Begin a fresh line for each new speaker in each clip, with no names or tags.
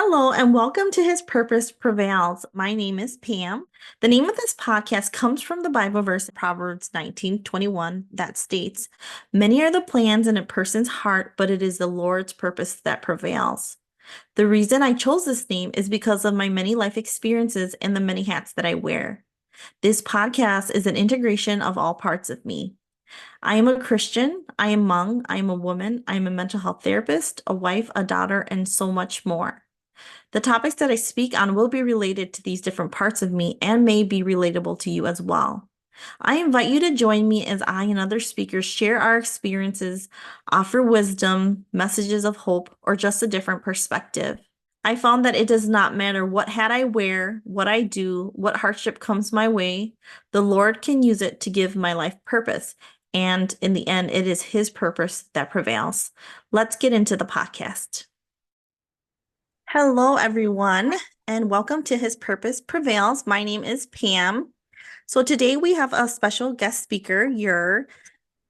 Hello and welcome to His Purpose Prevails. My name is Pam. The name of this podcast comes from the Bible verse Proverbs 19:21 that states, "Many are the plans in a person's heart, but it is the Lord's purpose that prevails." The reason I chose this name is because of my many life experiences and the many hats that I wear. This podcast is an integration of all parts of me. I am a Christian, I am Hmong, I am a woman, I am a mental health therapist, a wife, a daughter, and so much more. The topics that I speak on will be related to these different parts of me and may be relatable to you as well. I invite you to join me as I and other speakers share our experiences, offer wisdom, messages of hope, or just a different perspective. I found that it does not matter what hat I wear, what I do, what hardship comes my way, the Lord can use it to give my life purpose. And in the end, it is His purpose that prevails. Let's get into the podcast. Hello, everyone, and welcome to His Purpose Prevails. My name is Pam. So today we have a special guest speaker, Yer.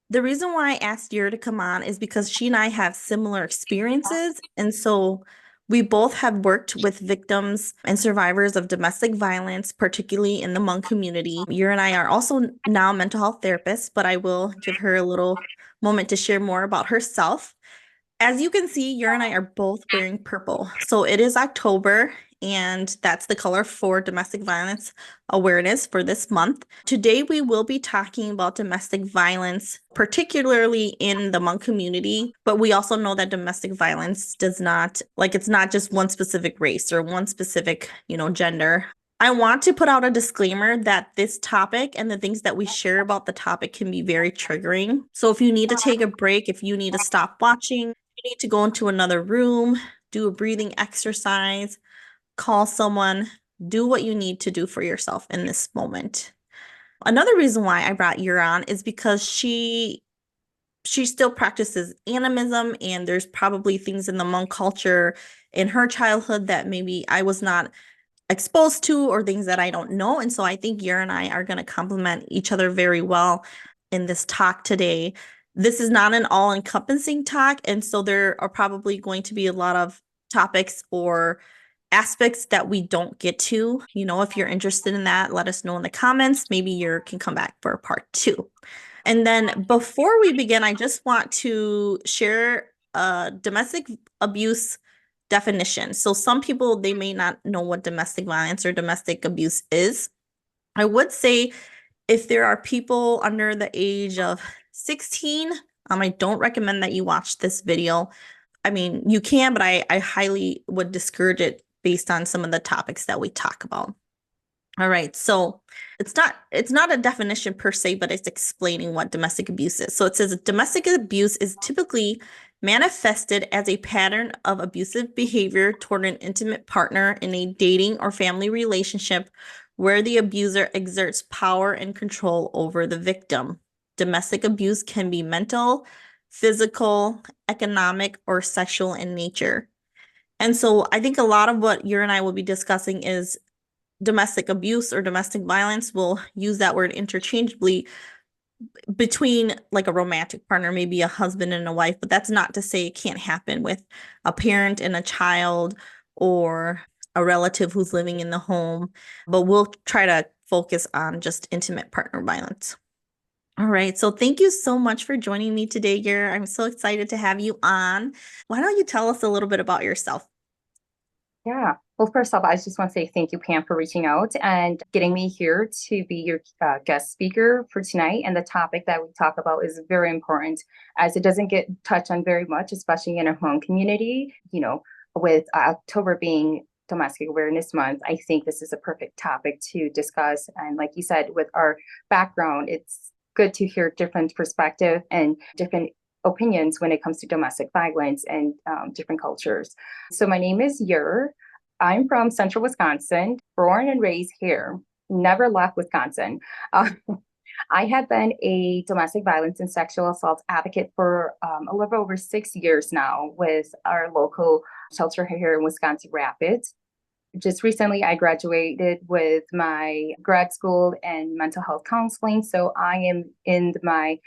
The reason why I asked Yer to come on is because she and I have similar experiences. And so we both have worked with victims and survivors of domestic violence, particularly in the Hmong community. Yer and I are also now mental health therapists, but I will give her a little moment to share more about herself. As you can see, Yer and I are both wearing purple. So it is October, and that's the color for domestic violence awareness for this month. Today, we will be talking about domestic violence, particularly in the Hmong community, but we also know that domestic violence does not, it's not just one specific race or one specific, gender. I want to put out a disclaimer that this topic and the things that we share about the topic can be very triggering. So if you need to take a break, if you need to stop watching, you need to go into another room, do a breathing exercise, call someone, do what you need to do for yourself in this moment. Another reason why I brought Yer on is because she still practices animism, and there's probably things in the Hmong culture in her childhood that maybe I was not exposed to or things that I don't know. And so I think Yer and I are going to complement each other very well in this talk today. This is not an all-encompassing talk, and so there are probably going to be a lot of topics or aspects that we don't get to. If you're interested in that, let us know in the comments. Maybe Yer can come back for a part 2. And then before we begin, I just want to share domestic abuse definition. So some people, they may not know what domestic violence or domestic abuse is. I would say if there are people under the age of 16, I don't recommend that you watch this video. I mean, you can, but I highly would discourage it based on some of the topics that we talk about. All right, so it's not a definition per se, but it's explaining what domestic abuse is. So it says domestic abuse is typically manifested as a pattern of abusive behavior toward an intimate partner in a dating or family relationship where the abuser exerts power and control over the victim. Domestic abuse can be mental, physical, economic, or sexual in nature. And so I think a lot of what Yer and I will be discussing is domestic abuse or domestic violence. We'll use that word interchangeably between like a romantic partner, maybe a husband and a wife, but that's not to say it can't happen with a parent and a child or a relative who's living in the home, but we'll try to focus on just intimate partner violence. All right, so thank you so much for joining me today, Yer. I'm so excited to have you on. Why don't you tell us a little bit about yourself?
Yeah. Well, first off, I just want to say thank you, Pam, for reaching out and getting me here to be your guest speaker for tonight. And the topic that we talk about is very important as it doesn't get touched on very much, especially in our home community. With October being Domestic Awareness Month, I think this is a perfect topic to discuss. And like you said, with our background, it's good to hear different perspective and different opinions when it comes to domestic violence and different cultures. So my name is Yer. I'm from Central Wisconsin, born and raised here, never left Wisconsin. I have been a domestic violence and sexual assault advocate for a little over 6 years now with our local shelter here in Wisconsin Rapids. Just recently, I graduated with my grad school in mental health counseling. So I am in my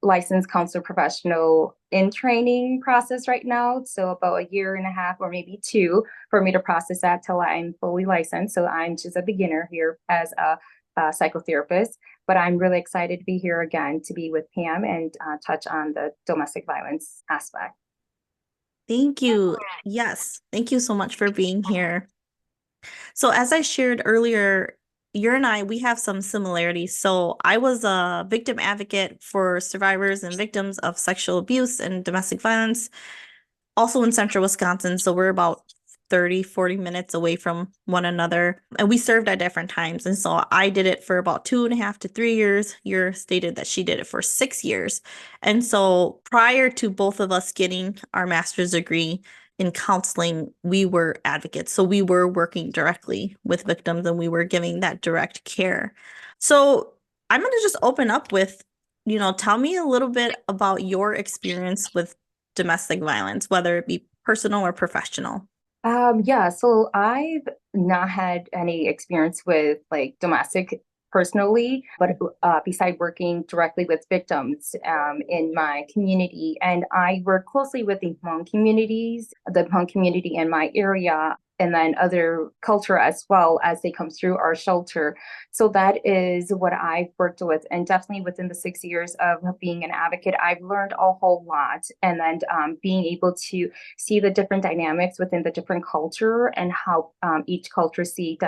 licensed counselor professional in training process right now. So about a year and a half or maybe two for me to process that till I'm fully licensed. So I'm just a beginner here as a psychotherapist, but I'm really excited to be here again to be with Pam and touch on the domestic violence aspect.
Thank you. Yes, thank you so much for being here. So as I shared earlier, you and I, we have some similarities. So I was a victim advocate for survivors and victims of sexual abuse and domestic violence, also in central Wisconsin. So we're about 30, 40 minutes away from one another. And we served at different times. And so I did it for about 2.5 to 3 years. You stated that she did it for 6 years. And so prior to both of us getting our master's degree in counseling, we were advocates. So we were working directly with victims and we were giving that direct care. So I'm going to just open up with, tell me a little bit about your experience with domestic violence, whether it be personal or professional.
Yeah, so I've not had any experience with like domestic personally, but beside working directly with victims in my community, and I work closely with the Hmong communities, the Hmong community in my area, and then other culture as well as they come through our shelter. So that is what I've worked with, and definitely within the 6 years of being an advocate, I've learned a whole lot, and then being able to see the different dynamics within the different culture and how each culture see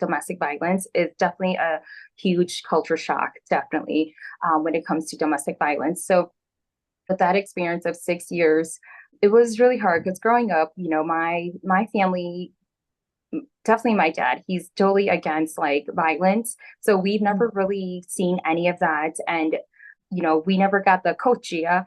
domestic violence is definitely a huge culture shock, definitely when it comes to domestic violence. So with that experience of 6 years, it was really hard because growing up, my family, definitely my dad, he's totally against like violence. So we've never really seen any of that. And we never got the kochia.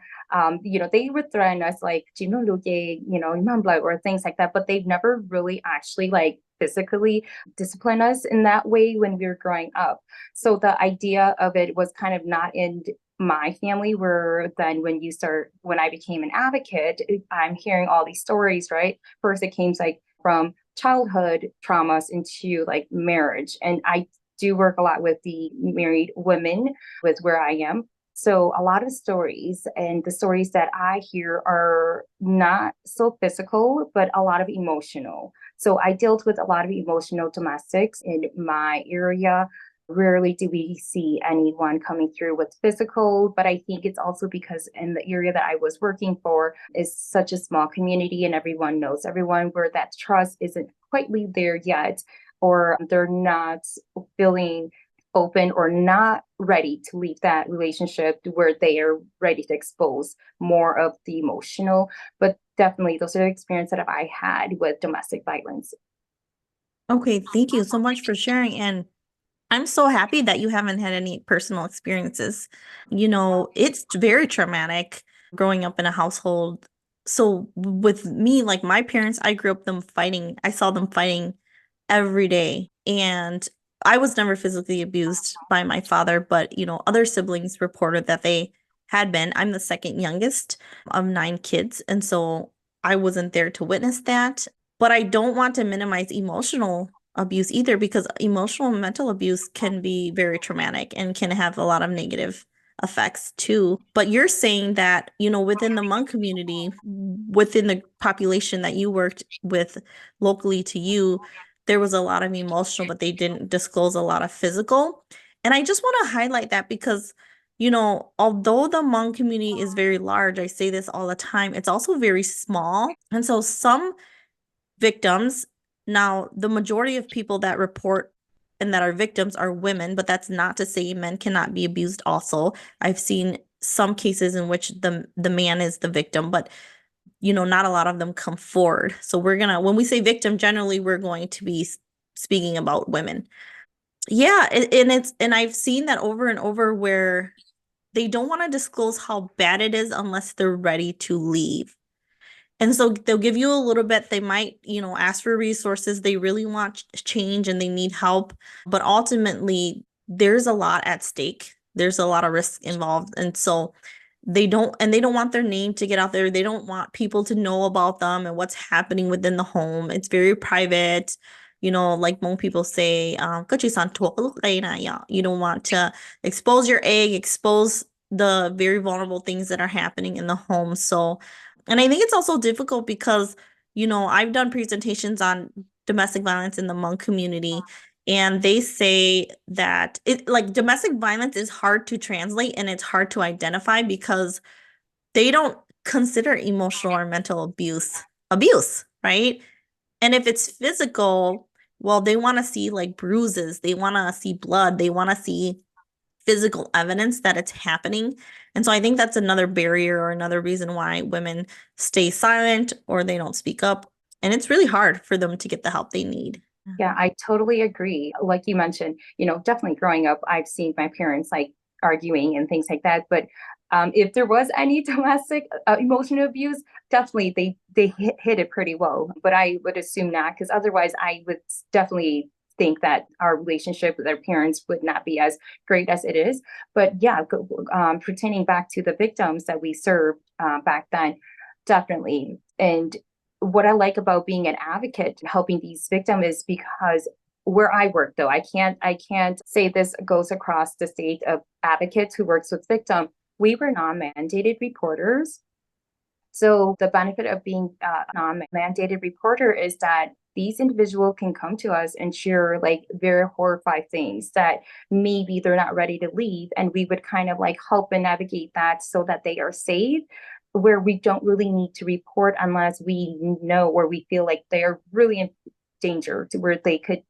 They would threaten us like, or things like that, but they've never really actually like physically discipline us in that way when we were growing up. So the idea of it was kind of not in my family, where then when I became an advocate, I'm hearing all these stories, right? First it came like from childhood traumas into like marriage. And I do work a lot with the married women with where I am. So a lot of stories, and the stories that I hear are not so physical, but a lot of emotional. So I dealt with a lot of emotional domestics in my area. Rarely do we see anyone coming through with physical, but I think it's also because in the area that I was working for is such a small community and everyone knows everyone, where that trust isn't quite there yet, or they're not feeling open or not ready to leave that relationship to where they are ready to expose more of the emotional. But definitely those are the experiences that I had with domestic violence.
Okay, thank you so much for sharing. And I'm so happy that you haven't had any personal experiences. It's very traumatic growing up in a household. So with me, like my parents, I grew up them fighting. I saw them fighting every day. And I was never physically abused by my father, but other siblings reported that they had been. I'm the second youngest of 9 kids, and so I wasn't there to witness that. But I don't want to minimize emotional abuse either, because emotional and mental abuse can be very traumatic and can have a lot of negative effects too. But you're saying that, within the Hmong community, within the population that you worked with locally to you, there was a lot of emotional, but they didn't disclose a lot of physical. And I just want to highlight that because, although the Hmong community is very large, I say this all the time, it's also very small. And so some victims, now the majority of people that report and that are victims are women, but that's not to say men cannot be abused also. I've seen some cases in which the man is the victim, but not a lot of them come forward. So when we say victim, generally we're going to be speaking about women. Yeah, and I've seen that over and over where they don't want to disclose how bad it is unless they're ready to leave. And so they'll give you a little bit. They might, ask for resources. They really want change and they need help. But ultimately, there's a lot at stake. There's a lot of risk involved. And so they don't want their name to get out there. They don't want people to know about them and what's happening within the home. It's very private. Like Hmong people say, "Ka chi san tuok lu kay na ya." You don't want to expose your egg, expose the very vulnerable things that are happening in the home. So, and I think it's also difficult because, I've done presentations on domestic violence in the Hmong community, and they say that domestic violence is hard to translate and it's hard to identify because they don't consider emotional or mental abuse, right? And if it's physical, well, they want to see like bruises, they want to see blood, they want to see physical evidence that it's happening. And so I think that's another barrier or another reason why women stay silent or they don't speak up. And it's really hard for them to get the help they need.
Yeah, I totally agree. Like you mentioned, definitely growing up, I've seen my parents like arguing and things like that. But if there was any domestic emotional abuse, definitely they hit it pretty well. But I would assume not, because otherwise I would definitely think that our relationship with our parents would not be as great as it is. But yeah, pertaining back to the victims that we served back then, definitely. And what I like about being an advocate helping these victims is because where I work, though, I can't say this goes across the state of advocates who works with victim. We were non-mandated reporters. So the benefit of being a non-mandated reporter is that these individuals can come to us and share like very horrified things that maybe they're not ready to leave. And we would kind of like help and navigate that so that they are safe, where we don't really need to report unless we know or we feel like they're really in danger to where they could,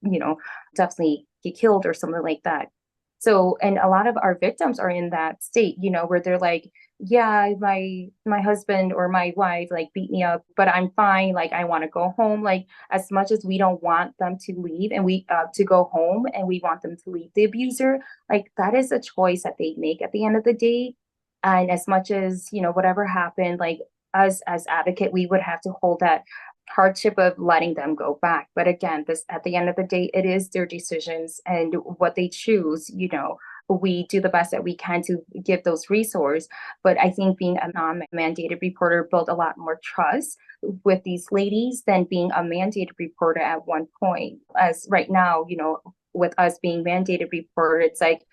definitely get killed or something like that. So, and a lot of our victims are in that state, where they're like, yeah, my husband or my wife like beat me up, but I'm fine. Like I want to go home. Like as much as we don't want them to leave and we to go home and we want them to leave the abuser, like that is a choice that they make at the end of the day. And as much as, whatever happened, like us as advocate, we would have to hold that hardship of letting them go back. But again, this at the end of the day, it is their decisions and what they choose, we do the best that we can to give those resources. But I think being a non-mandated reporter built a lot more trust with these ladies than being a mandated reporter at one point. As right now, with us being mandated reporter, it's like,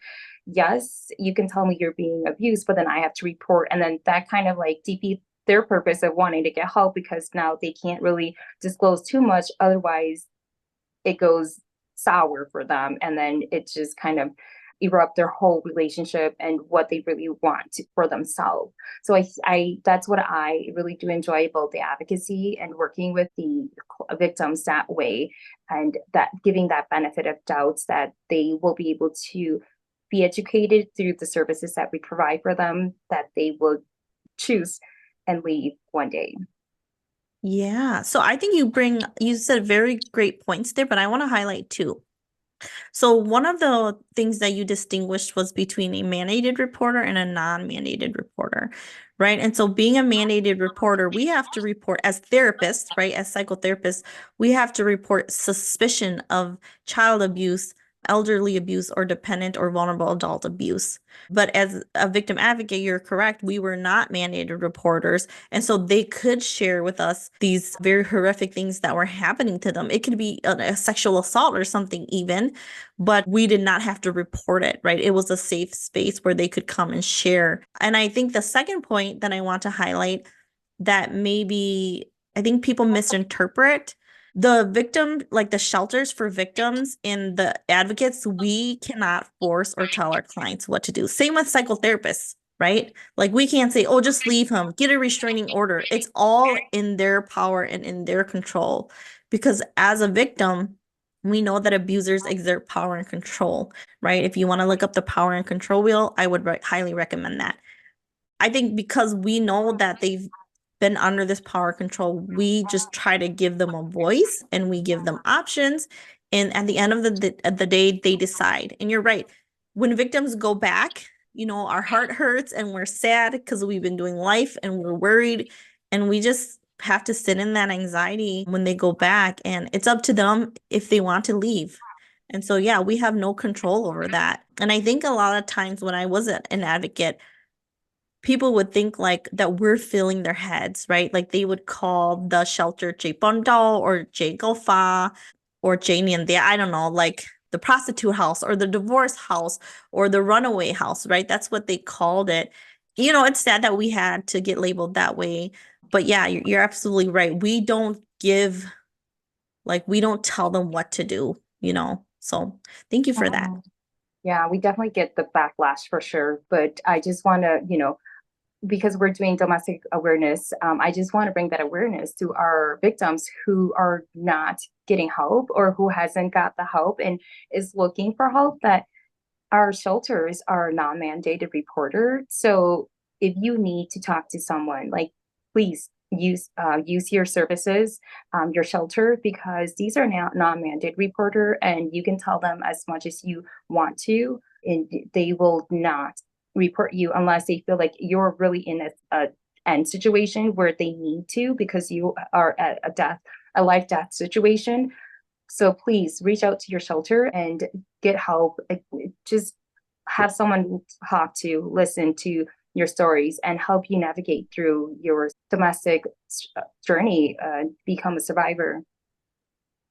yes, you can tell me you're being abused, but then I have to report. And then that kind of like defeats their purpose of wanting to get help because now they can't really disclose too much. Otherwise, it goes sour for them. And then it just kind of erupt their whole relationship and what they really want for themselves. So I that's what I really do enjoy about the advocacy and working with the victims that way, and that giving that benefit of doubts that they will be able to be educated through the services that we provide for them, that they will choose and leave one day.
Yeah. So I think you said very great points there, but I want to highlight two. So one of the things that you distinguished was between a mandated reporter and a non-mandated reporter, right? And so being a mandated reporter, we have to report as therapists, right? As psychotherapists, we have to report suspicion of child abuse, elderly abuse, or dependent or vulnerable adult abuse. But as a victim advocate, you're correct. We were not mandated reporters. And so they could share with us these very horrific things that were happening to them. It could be a sexual assault or something even, but we did not have to report it, right? It was a safe space where they could come and share. And I think the second point that I want to highlight that maybe I think people misinterpret the victim, like the shelters for victims and the advocates, we cannot force or tell our clients what to do. Same with psychotherapists, right? Like we can't say, oh, just leave him, get a restraining order. It's all in their power and in their control. Because as a victim, we know that abusers exert power and control, right? If you want to look up the power and control wheel, I would highly recommend that. I think because we know that they've been under this power control, we just try to give them a voice and we give them options. And at the end of the day, they decide. And you're right. When victims go back, our heart hurts and we're sad because we've been doing life and we're worried. And we just have to sit in that anxiety when they go back. And it's up to them if they want to leave. And so, yeah, we have no control over that. And I think a lot of times when I was an advocate, people would think like that we're filling their heads, right? Like they would call the shelter J Bundal or J Golfa or J Nian. I don't know, like the prostitute house or the divorce house or the runaway house, right? That's what they called it. It's sad that we had to get labeled that way. But yeah, you're absolutely right. We don't tell them what to do. So thank you for that.
Yeah, we definitely get the backlash for sure. But I just want to, because we're doing domestic awareness, I just want to bring that awareness to our victims who are not getting help or who hasn't got the help and is looking for help, that our shelters are non-mandated reporter. So if you need to talk to someone, like, please use your services, your shelter, because these are now non-mandated reporter, and you can tell them as much as you want to, and they will not report you unless they feel like you're really in a end situation where they need to, because you are at a life death situation. So please reach out to your shelter and get help. Just have someone talk to, listen to your stories, and help you navigate through your domestic journey, become a survivor.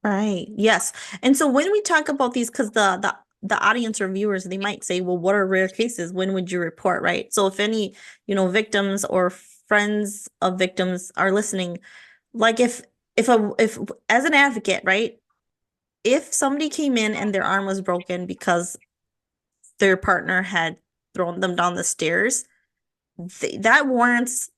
Right. Yes. And so when we talk about these, because the audience or viewers, they might say, well, what are rare cases? When would you report? Right. So if any, victims or friends of victims are listening, like if as an advocate, right, if somebody came in and their arm was broken because their partner had thrown them down the stairs, that warrants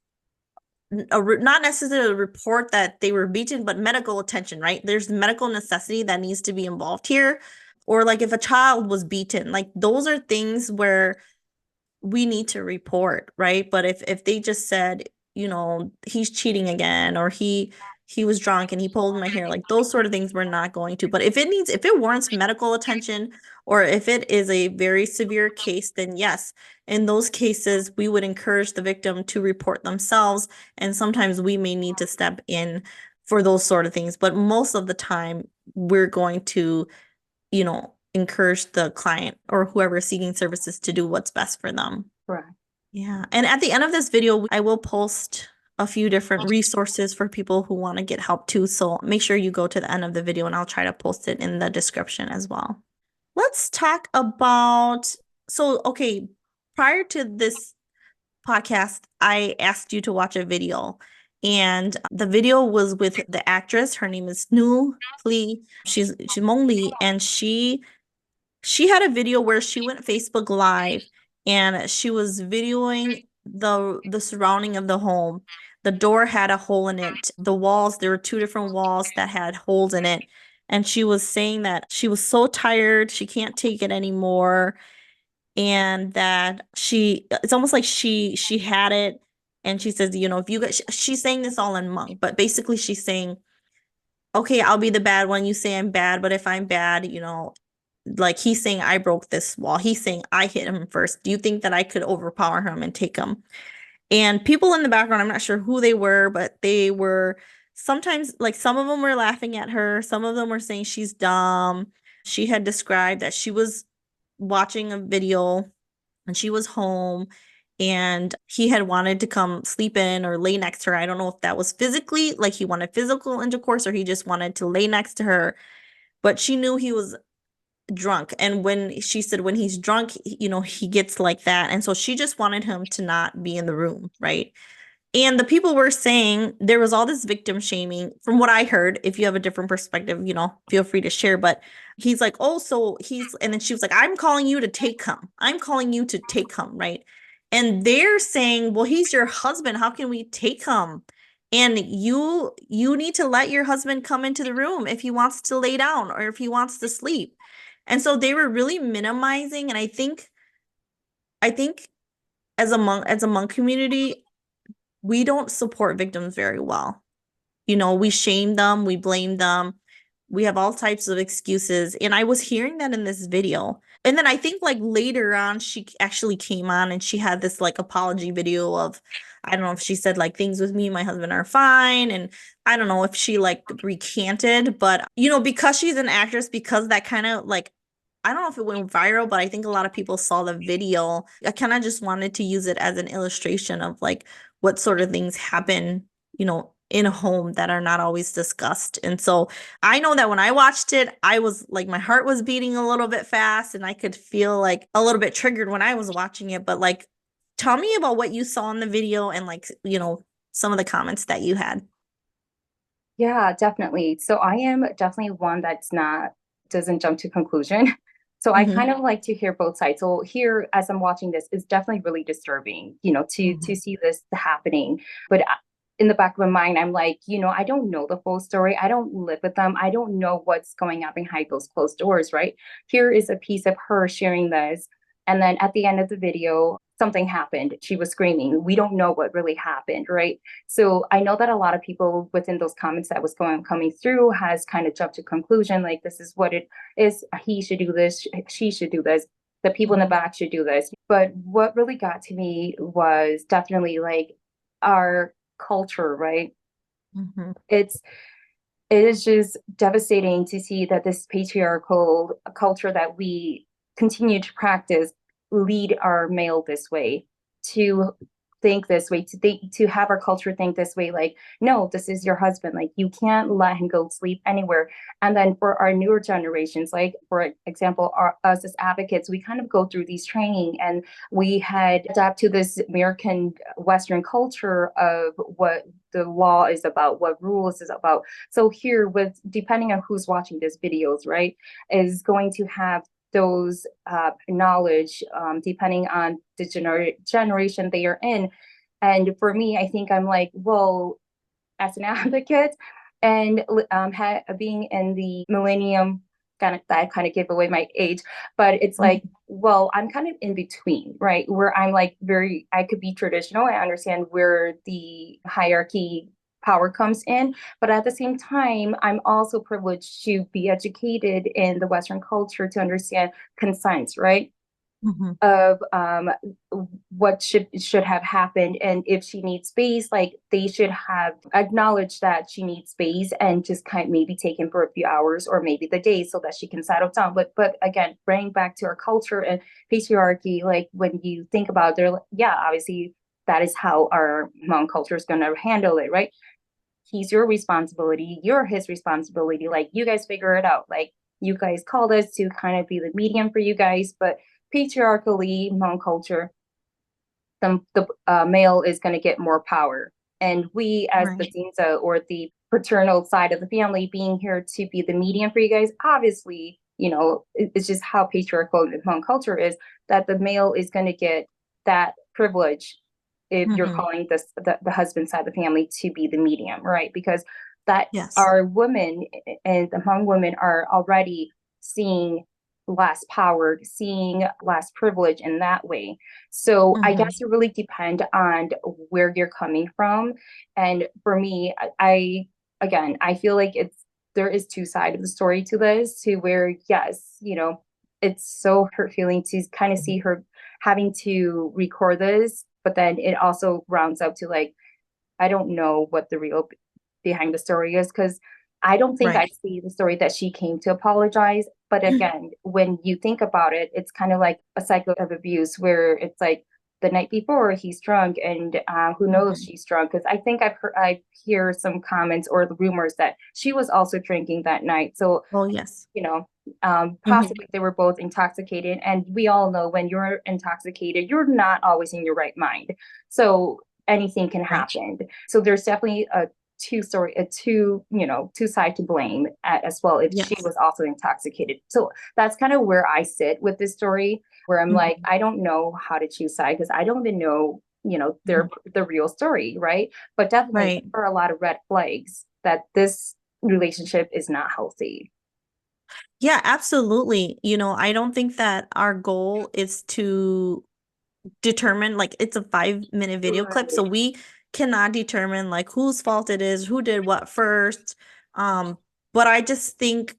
not necessarily a report that they were beaten, but medical attention, right? There's medical necessity that needs to be involved here. Or like if a child was beaten, like those are things where we need to report, right? But if they just said, he's cheating again, or he was drunk and he pulled my hair, like those sort of things we're not going to. But if it warrants medical attention, or if it is a very severe case, then yes, in those cases we would encourage the victim to report themselves, and sometimes we may need to step in for those sort of things. But most of the time we're going to encourage the client or whoever is seeking services to do what's best for them.
Correct.
Yeah. And at the end of this video, I will post a few different resources for people who want to get help too. So make sure you go to the end of the video, and I'll try to post it in the description as well. Let's talk about, okay, prior to this podcast, I asked you to watch a video. And the video was with the actress. Her name is Nu Lee. She's Hmong Lee, and she had a video where she went Facebook Live, and she was videoing the surrounding of the home. The door had a hole in it. The walls, there were two different walls that had holes in it. And she was saying that she was so tired, she can't take it anymore. And that it's almost like she had it. And she says, if you guys, she's saying this all in Hmong, but basically she's saying, okay, I'll be the bad one. You say I'm bad, but if I'm bad, like he's saying I broke this wall. He's saying I hit him first. Do you think that I could overpower him and take him? And people in the background, I'm not sure who they were, but they were sometimes, like, some of them were laughing at her. Some of them were saying she's dumb. She had described that she was watching a video and she was home, and he had wanted to come sleep in or lay next to her. I don't know if that was physically, like he wanted physical intercourse, or he just wanted to lay next to her. But she knew he was drunk, and when she said when he's drunk, he gets like that, and so she just wanted him to not be in the room, right? And the people were saying there was all this victim shaming from what I heard. If you have a different perspective, feel free to share. But he's like, oh, and then she was like, I'm calling you to take him. I'm calling you to take him, right? And they're saying, well, he's your husband. How can we take him? And you need to let your husband come into the room if he wants to lay down or if he wants to sleep. And so they were really minimizing. And I think as a Hmong community, we don't support victims very well. We shame them, we blame them, we have all types of excuses. And I was hearing that in this video. And then I think like later on, she actually came on and she had this like apology video of, I don't know if she said like things with me and my husband are fine. And I don't know if she like recanted, but because she's an actress, because that kind of like, I don't know if it went viral, but I think a lot of people saw the video. I kind of just wanted to use it as an illustration of like what sort of things happen, in a home that are not always discussed. And so I know that when I watched it, I was like, my heart was beating a little bit fast and I could feel like a little bit triggered when I was watching it. But like, tell me about what you saw in the video and like, some of the comments that you had.
Yeah, definitely. So I am definitely one that's not doesn't jump to conclusion. So I
Mm-hmm.
kind of like to hear both sides. So here, as I'm watching this, it's definitely really disturbing, to
Mm-hmm.
see this happening. But in the back of my mind, I'm like, I don't know the full story. I don't live with them. I don't know what's going on behind those closed doors, right? Here is a piece of her sharing this, and then at the end of the video, something happened. She was screaming. We don't know what really happened, right? So I know that a lot of people within those comments that was coming through has kind of jumped to conclusion, like this is what it is. He should do this. She should do this. The people in the
Mm-hmm.
back should do this. But what really got to me was definitely like our culture, right?
Mm-hmm.
It's it is just devastating to see that this patriarchal culture that we continue to practice lead our male this way, to think this way, to have our culture think this way, like, no, this is your husband, like you can't let him go sleep anywhere. And then for our newer generations, like for example, us as advocates, we kind of go through these training and we had adapt to this American Western culture of what the law is about, what rules is about. So here, with depending on who's watching these videos, right, is going to have those knowledge depending on the generation they are in. And for me, I think I'm like, well, as an advocate and being in the millennium, kind of give away my age, but it's like,
Mm-hmm.
well, I'm kind of in between, right? Where I'm like I could be traditional. I understand where the hierarchy power comes in, but at the same time, I'm also privileged to be educated in the Western culture to understand consent, right?
Mm-hmm.
Of what should have happened, and if she needs space, like they should have acknowledged that she needs space and just kind of maybe taken for a few hours or maybe the day so that she can settle down. But again, bringing back to our culture and patriarchy, like when you think about it, they're like, yeah, obviously that is how our Hmong culture is going to handle it, right? He's your responsibility, you're his responsibility, like you guys figure it out, like you guys called us to kind of be the medium for you guys. But patriarchally, Hmong culture, the male is going to get more power, and we as the
Right.
Zinza or the paternal side of the family being here to be the medium for you guys, obviously, it's just how patriarchal Hmong culture is, that the male is going to get that privilege if you're
Mm-hmm.
calling the husband side of the family to be the medium, right? Because that
Yes.
our women and the Hmong women are already seeing less power, seeing less privilege in that way. So I
Mm-hmm.
guess it really depends on where you're coming from. And for me, I again, I feel like there is two sides of the story to this, to where yes, it's so hurt feeling to kind of see her having to record this, but then it also rounds up to like, I don't know what the real behind the story is, because I don't think I
Right.
see the story that she came to apologize. But again, when you think about it, it's kind of like a cycle of abuse where it's like the night before he's drunk, and who knows,
Mm-hmm.
she's drunk, because I think I hear some comments or the rumors that she was also drinking that night. So
Oh, yes. Mm-hmm.
possibly they were both intoxicated, and we all know when you're intoxicated, you're not always in your right mind. So anything can
Right.
happen. So there's definitely two side to blame as well if she
Yes.
was also intoxicated. So that's kind of where I sit with this story, where I'm like,
Mm-hmm.
I don't know how to choose side because I don't even know,
Mm-hmm.
the real story, right? But definitely
Right.
there are a lot of red flags that this relationship is not healthy.
Yeah, absolutely. I don't think that our goal is to determine like it's a 5-minute video clip, so
Right.
we cannot determine like whose fault it is, who did what first. But I just think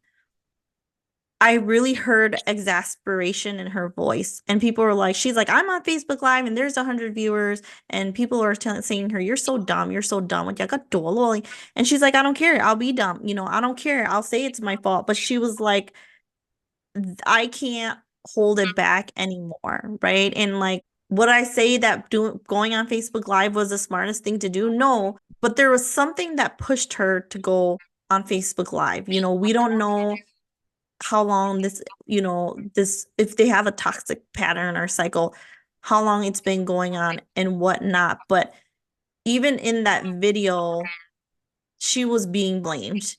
I really heard exasperation in her voice, and people were like, she's like, I'm on Facebook Live and there's 100 viewers, and people are saying her, you're so dumb, you're so dumb. Like, and she's like, I don't care, I'll be dumb, I don't care, I'll say it's my fault. But she was like, I can't hold it back anymore, right? And like, would I say that going on Facebook Live was the smartest thing to do? No, but there was something that pushed her to go on Facebook Live. We don't know how long this, if they have a toxic pattern or cycle, how long it's been going on and whatnot. But even in that video, she was being blamed.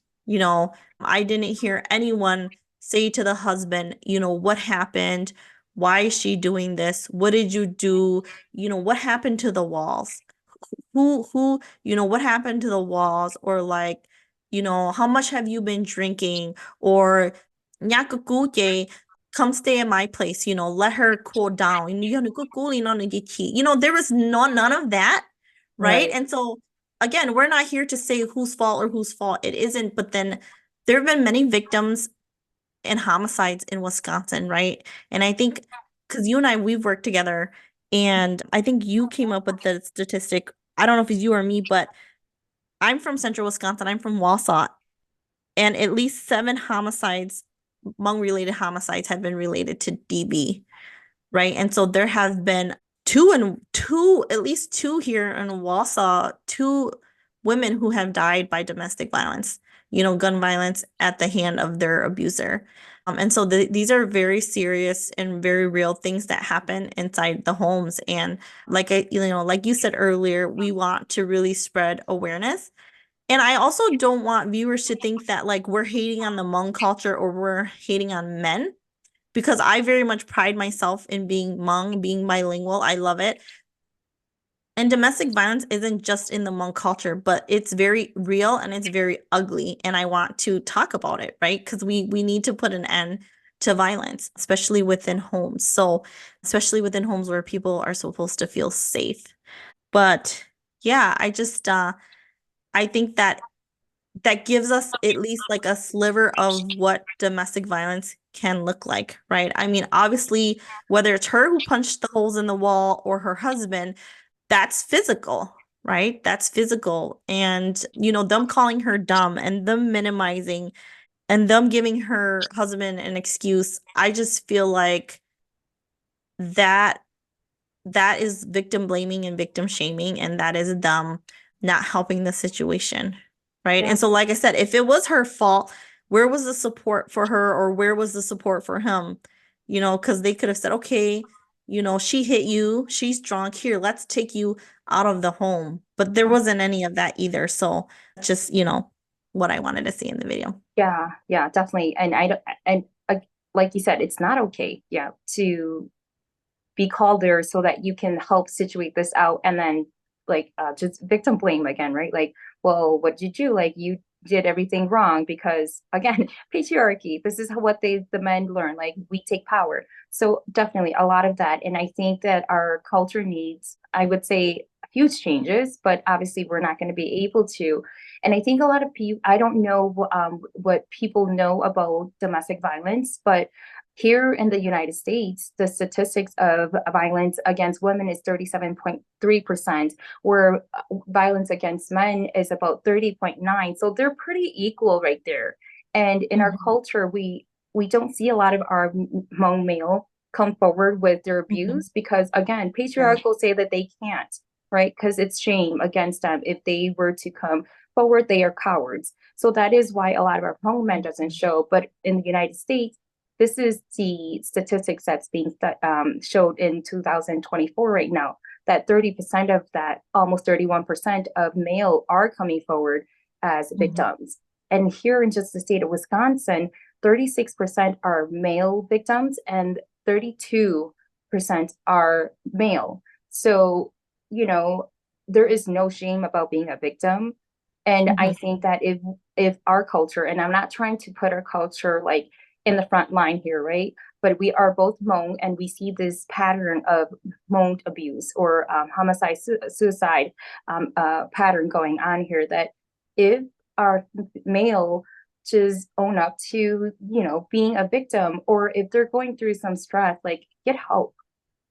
I didn't hear anyone say to the husband, what happened? Why is she doing this? What did you do? What happened to the walls? What happened to the walls? Or like, how much have you been drinking? Or "Nyakakuke, come stay in my place, let her cool down. There was none of that, right?
Right.
And so again, we're not here to say whose fault or whose fault it isn't, but then there have been many victims and homicides in Wisconsin, right? And I think because you and I, we've worked together, and I think you came up with the statistic. I don't know if it's you or me, but I'm from central Wisconsin. I'm from Wausau, and at least 7 homicides, Hmong related homicides, have been related to DB, right? And so there have been at least two here in Wausau, 2 women who have died by domestic violence, gun violence at the hand of their abuser. And so these are very serious and very real things that happen inside the homes. And like you said earlier, we want to really spread awareness. And I also don't want viewers to think that like we're hating on the Hmong culture or we're hating on men, because I very much pride myself in being Hmong, being bilingual. I love it. And domestic violence isn't just in the Hmong culture, but it's very real and it's very ugly. And I want to talk about it, right? Because we need to put an end to violence, especially within homes. So, especially within homes where people are supposed to feel safe. But yeah, I think that gives us at least like a sliver of what domestic violence can look like, right? I mean, obviously, whether it's her who punched the holes in the wall or her husband, that's physical, right? That's physical. And, them calling her dumb and them minimizing and them giving her husband an excuse, I just feel like that that is victim blaming and victim shaming, and that is them not helping the situation, right?
Yeah.
And so, like I said, if it was her fault, where was the support for her, or where was the support for him? Because they could have said, okay, she hit you, she's drunk, here, let's take you out of the home. But there wasn't any of that either. So just, what I wanted to see in the video.
Yeah, yeah, definitely. And I don't, and like you said, it's not okay, yeah, to be called there so that you can help situate this out and then like just victim blame again, right? Like, well, what did you do? Like you did everything wrong because again, patriarchy, this is what the men learn, like we take power. So definitely a lot of that. And I think that our culture needs, I would say, huge changes, but obviously we're not going to be able to. And I think a lot of people, I don't know what people know about domestic violence, but here in the United States, the statistics of violence against women is 37.3%, where violence against men is about 30.9. So they're pretty equal right there. And in our
Mhm.
culture, we don't see a lot of our Hmong male come forward with their
Mhm.
abuse because again,
Right.
patriarchal say that they can't, right? Because it's shame against them. If they were to come forward, they are cowards. So that is why a lot of our Hmong men doesn't
Mhm.
show. But in the United States, this is the statistics that's being showed in 2024 right now, that 30% of that, almost 31% of male are coming forward as
Mhm.
victims. And here in just the state of Wisconsin, 36% are male victims and 32% are male. So, you know, there is no shame about being a victim. And I
Mhm.
think that if our culture, and I'm not trying to put our culture like in the front line here, right? But we are both Hmong, and we see this pattern of Hmong abuse or homicide, suicide pattern going on here. That if our male just own up to, being a victim, or if they're going through some stress, like get help,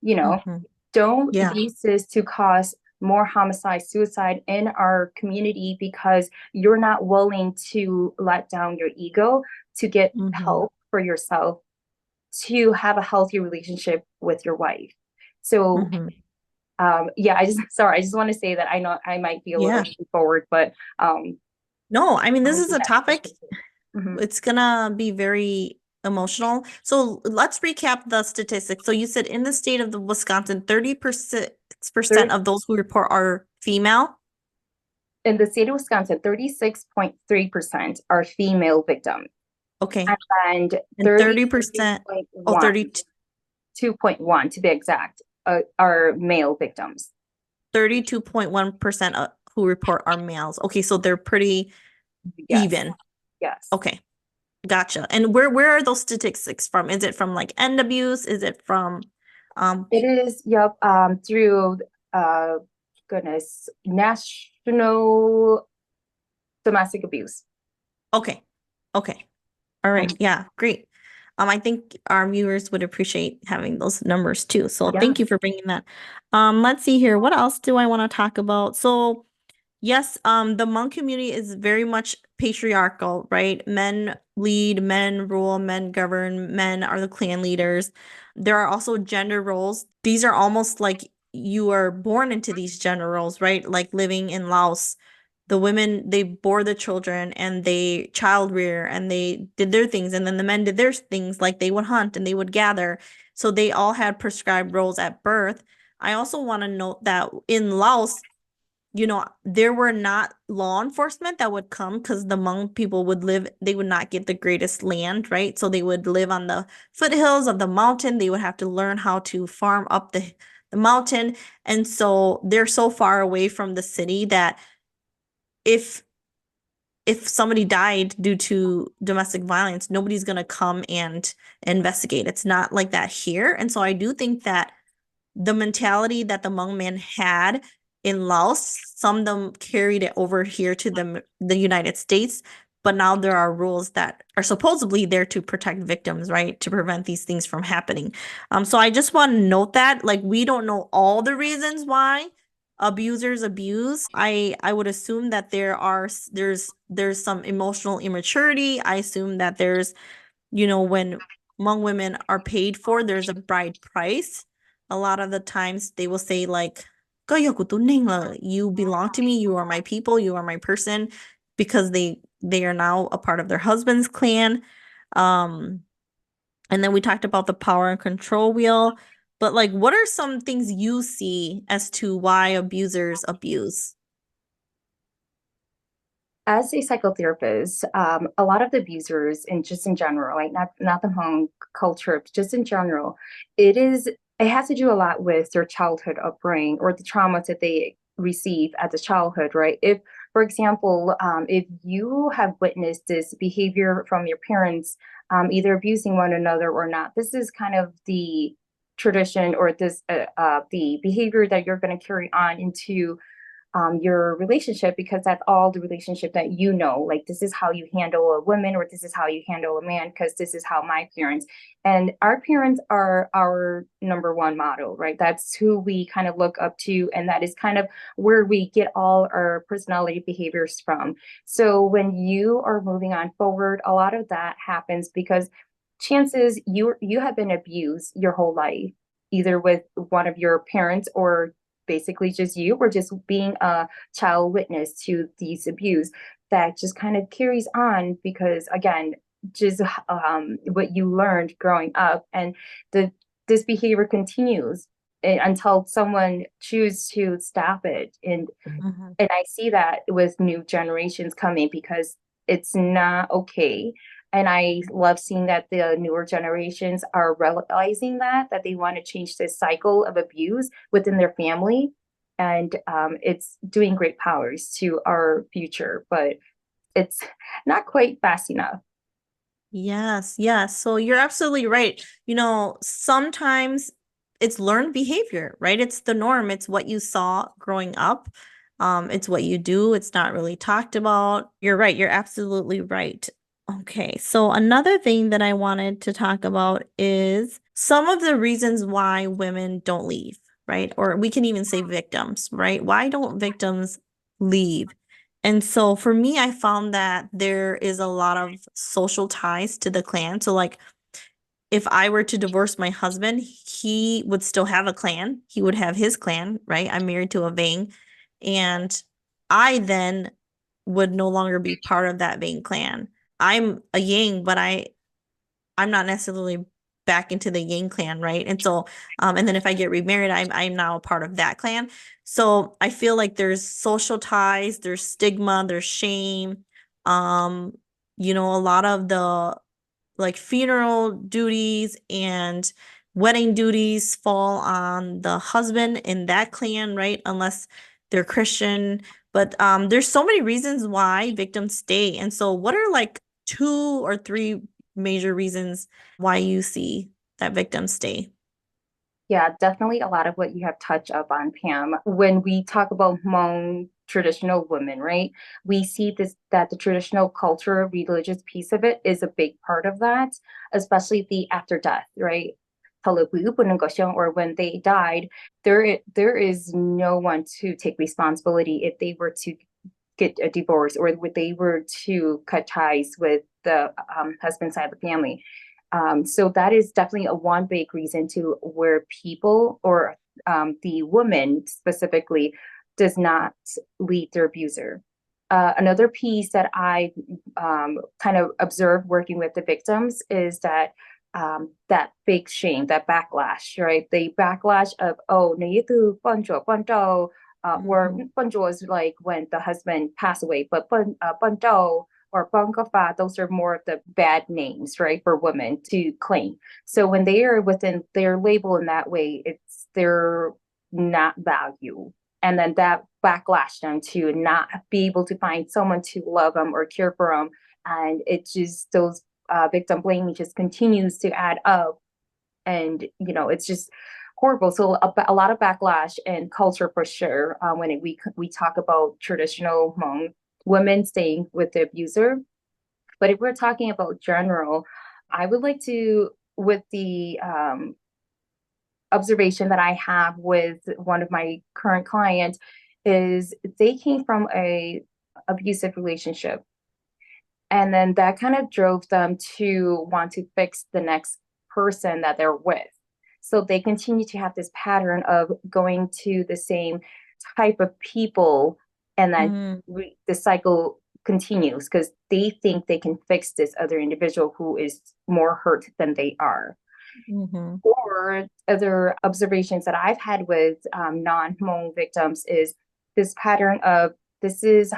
you know,
Mhm.
don't
Yeah.
use this to cause more homicide, suicide in our community because you're not willing to let down your ego to get
Mhm.
help for yourself to have a healthy relationship with your wife. So
Mhm.
yeah, I just want to say that I know I might be a little
Yeah.
straightforward, but
No, I mean, this is a
yeah.
topic,
Mhm.
it's gonna be very emotional. So let's recap the statistics. So you said in the state of the Wisconsin, 30%
Thir-
of those who report are female.
in the state of Wisconsin, 36.3% are female victims,
Okay.
and
And 30%, oh,
32.1,
30,
2.1 to be exact, are male victims.
32.1% who report are males. Okay, so they're pretty
Yes,
even.
yes.
Okay, gotcha. And where are those statistics from? Is it from like end abuse? Is it from
It is, yep, through, uh, goodness, national domestic abuse.
okay. Okay. All right.
Mhm.
Yeah, great. I think our viewers would appreciate having those numbers too. So
Yeah.
thank you for bringing that. Let's see here. What else do I want to talk about? So yes, the Hmong community is very much patriarchal, right? Men lead, men rule, men govern, men are the clan leaders. There are also gender roles. These are almost like you are born into these gender roles, right? Like living in Laos, the women, they bore the children and they child rear and they did their things. And then the men did their things, like they would hunt and they would gather. So they all had prescribed roles at birth. I also want to note that in Laos, there were not law enforcement that would come because the Hmong people would live, they would not get the greatest land, right? So they would live on the foothills of the mountain. They would have to learn how to farm up the mountain. And so they're so far away from the city that if if somebody died due to domestic violence, nobody's going to come and investigate. It's not like that here. And so I do think that the mentality that the Hmong men had in Laos, some of them carried it over here to the United States, but now there are rules that are supposedly there to protect victims, right? To prevent these things from happening. So I just want to note that, like, we don't know all the reasons why abusers abuse. I would assume that there's some emotional immaturity. I assume that there's, when Hmong women are paid for, there's a bride price. A lot of the times they will say like, "Kaya ko tuning la. You belong to me, you are my people, you are my person," because they are now a part of their husband's clan. Um, and then we talked about the power and control wheel. But like, what are some things you see as to why abusers abuse?
As a psychotherapist, a lot of the abusers, and just in general, like not the Hmong culture, but just in general, it has to do a lot with their childhood upbringing or the traumas that they receive at the childhood, right? If, for example, if you have witnessed this behavior from your parents, either abusing one another or not, this is kind of the tradition or the behavior that you're going to carry on into your relationship, because that's all the relationship that you know. Like, this is how you handle a woman, or this is how you handle a man, because this is how my parents, and our parents are our number one model, right? That's who we kind of look up to, and that is kind of where we get all our personality behaviors from. So when you are moving on forward, a lot of that happens because chances you have been abused your whole life, either with one of your parents or basically just you, or just being a child witness to these abuse, that just kind of carries on because, again, just what you learned growing up, and the this behavior continues until someone chooses to stop it.
Mhm.
And I see that with new generations coming, because it's not okay. And I love seeing that the newer generations are realizing that they want to change this cycle of abuse within their family. And it's doing great powers to our future, but it's not quite fast enough.
Yes, yes. So you're absolutely right. Sometimes it's learned behavior, right? It's the norm. It's what you saw growing up. It's what you do. It's not really talked about. You're right. You're absolutely right. Okay. So another thing that I wanted to talk about is some of the reasons why women don't leave, right? Or we can even say victims, right? Why don't victims leave? And so for me, I found that there is a lot of social ties to the clan. So like if I were to divorce my husband, he would still have a clan. He would have his clan, right? I'm married to a Vang, and I then would no longer be part of that Vang clan. I'm a Yang, but I'm not necessarily back into the Yang clan, right? And so, and then if I get remarried, I'm now a part of that clan. So I feel like there's social ties, there's stigma, there's shame. Um, a lot of the like funeral duties and wedding duties fall on the husband in that clan, right? Unless they're Christian. But there's so many reasons why victims stay. And so what are like two or three major reasons why you see that victims stay?
Yeah, definitely a lot of what you have touched up on, Pam. When we talk about Hmong traditional women, right? We see this that the traditional culture, religious piece of it is a big part of that, especially the after death, right? Or when they died, there is no one to take responsibility if they were to get a divorce or if they were to cut ties with the husband side of the family. So that is definitely a one big reason to where people or the woman specifically does not lead their abuser. Another piece that I kind of observed working with the victims is that that big shame, that backlash, right? The backlash of, oh, or
Mhm.
Bonjour is like when the husband passed away, but Bonjour or Bangkafa, those are more of the bad names, right, for women to claim. So when they are within their label in that way, it's they're not value. And then that backlash them to not be able to find someone to love them or care for them. And it just, those victim blaming just continues to add up. And, it's just horrible. So a lot of backlash and culture for sure when we talk about traditional Hmong women staying with the abuser. But if we're talking about general, I would like to, with the observation that I have with one of my current clients, is they came from a abusive relationship. And then that kind of drove them to want to fix the next person that they're with. So they continue to have this pattern of going to the same type of people, and then
Mm,
the cycle continues because they think they can fix this other individual who is more hurt than they are.
mhm,
Or other observations that I've had with non-Hmong victims is this pattern of this is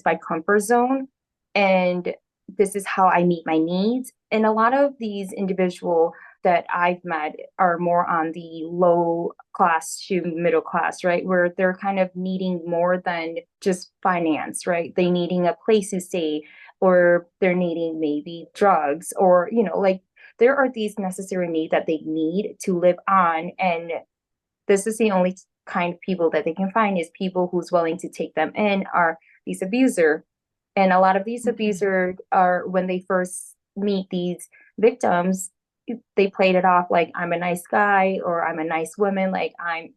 my comfort zone, and this is how I meet my needs. And a lot of these individuals that I've met are more on the low class to middle class, right? Where they're kind of needing more than just finance, right? They needing a place to stay, or they're needing maybe drugs, or like there are these necessary needs that they need to live on. And this is the only kind of people that they can find is people who's willing to take them in are these abuser. And a lot of these
mhm,
abuser are when they first meet these victims, they played it off like I'm a nice guy or I'm a nice woman, like I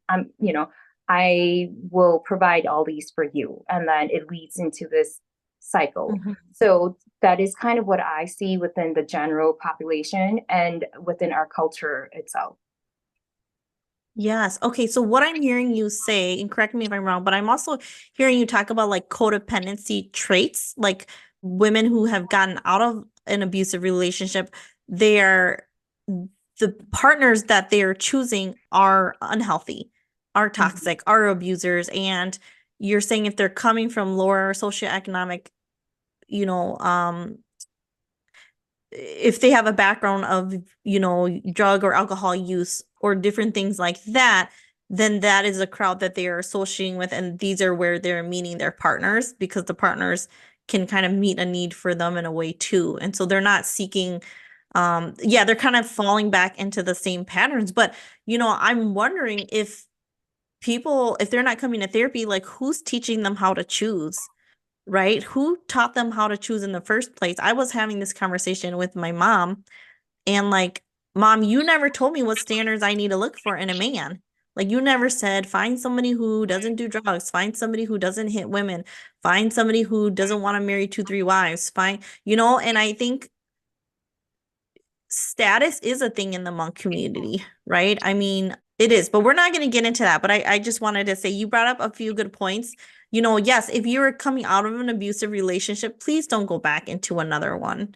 will provide all these for you. And then it leads into this cycle.
mhm.
So that is kind of what I see within the general population and within our culture itself.
Yes. Okay. So what I'm hearing you say, and correct me if I'm wrong, but I'm also hearing you talk about like codependency traits, like women who have gotten out of an abusive relationship, they're the partners that they're choosing are unhealthy, are
Mhm.
toxic, are abusers. And you're saying if they're coming from lower socioeconomic, you know, if they have a background of, drug or alcohol use or different things like that, then that is a crowd that they are associating with. And these are where they're meeting their partners because the partners can kind of meet a need for them in a way too. And so they're not seeking, yeah, they're kind of falling back into the same patterns. But, I'm wondering if if they're not coming to therapy, like who's teaching them how to choose? Right? Who taught them how to choose in the first place? I was having this conversation with my mom, and like, Mom, you never told me what standards I need to look for in a man. Like, you never said, find somebody who doesn't do drugs, find somebody who doesn't hit women, find somebody who doesn't want to marry two, three wives, and I think status is a thing in the Hmong community, right? I mean, it is, but we're not going to get into that. But I just wanted to say you brought up a few good points. Yes, if you're coming out of an abusive relationship, please don't go back into another one.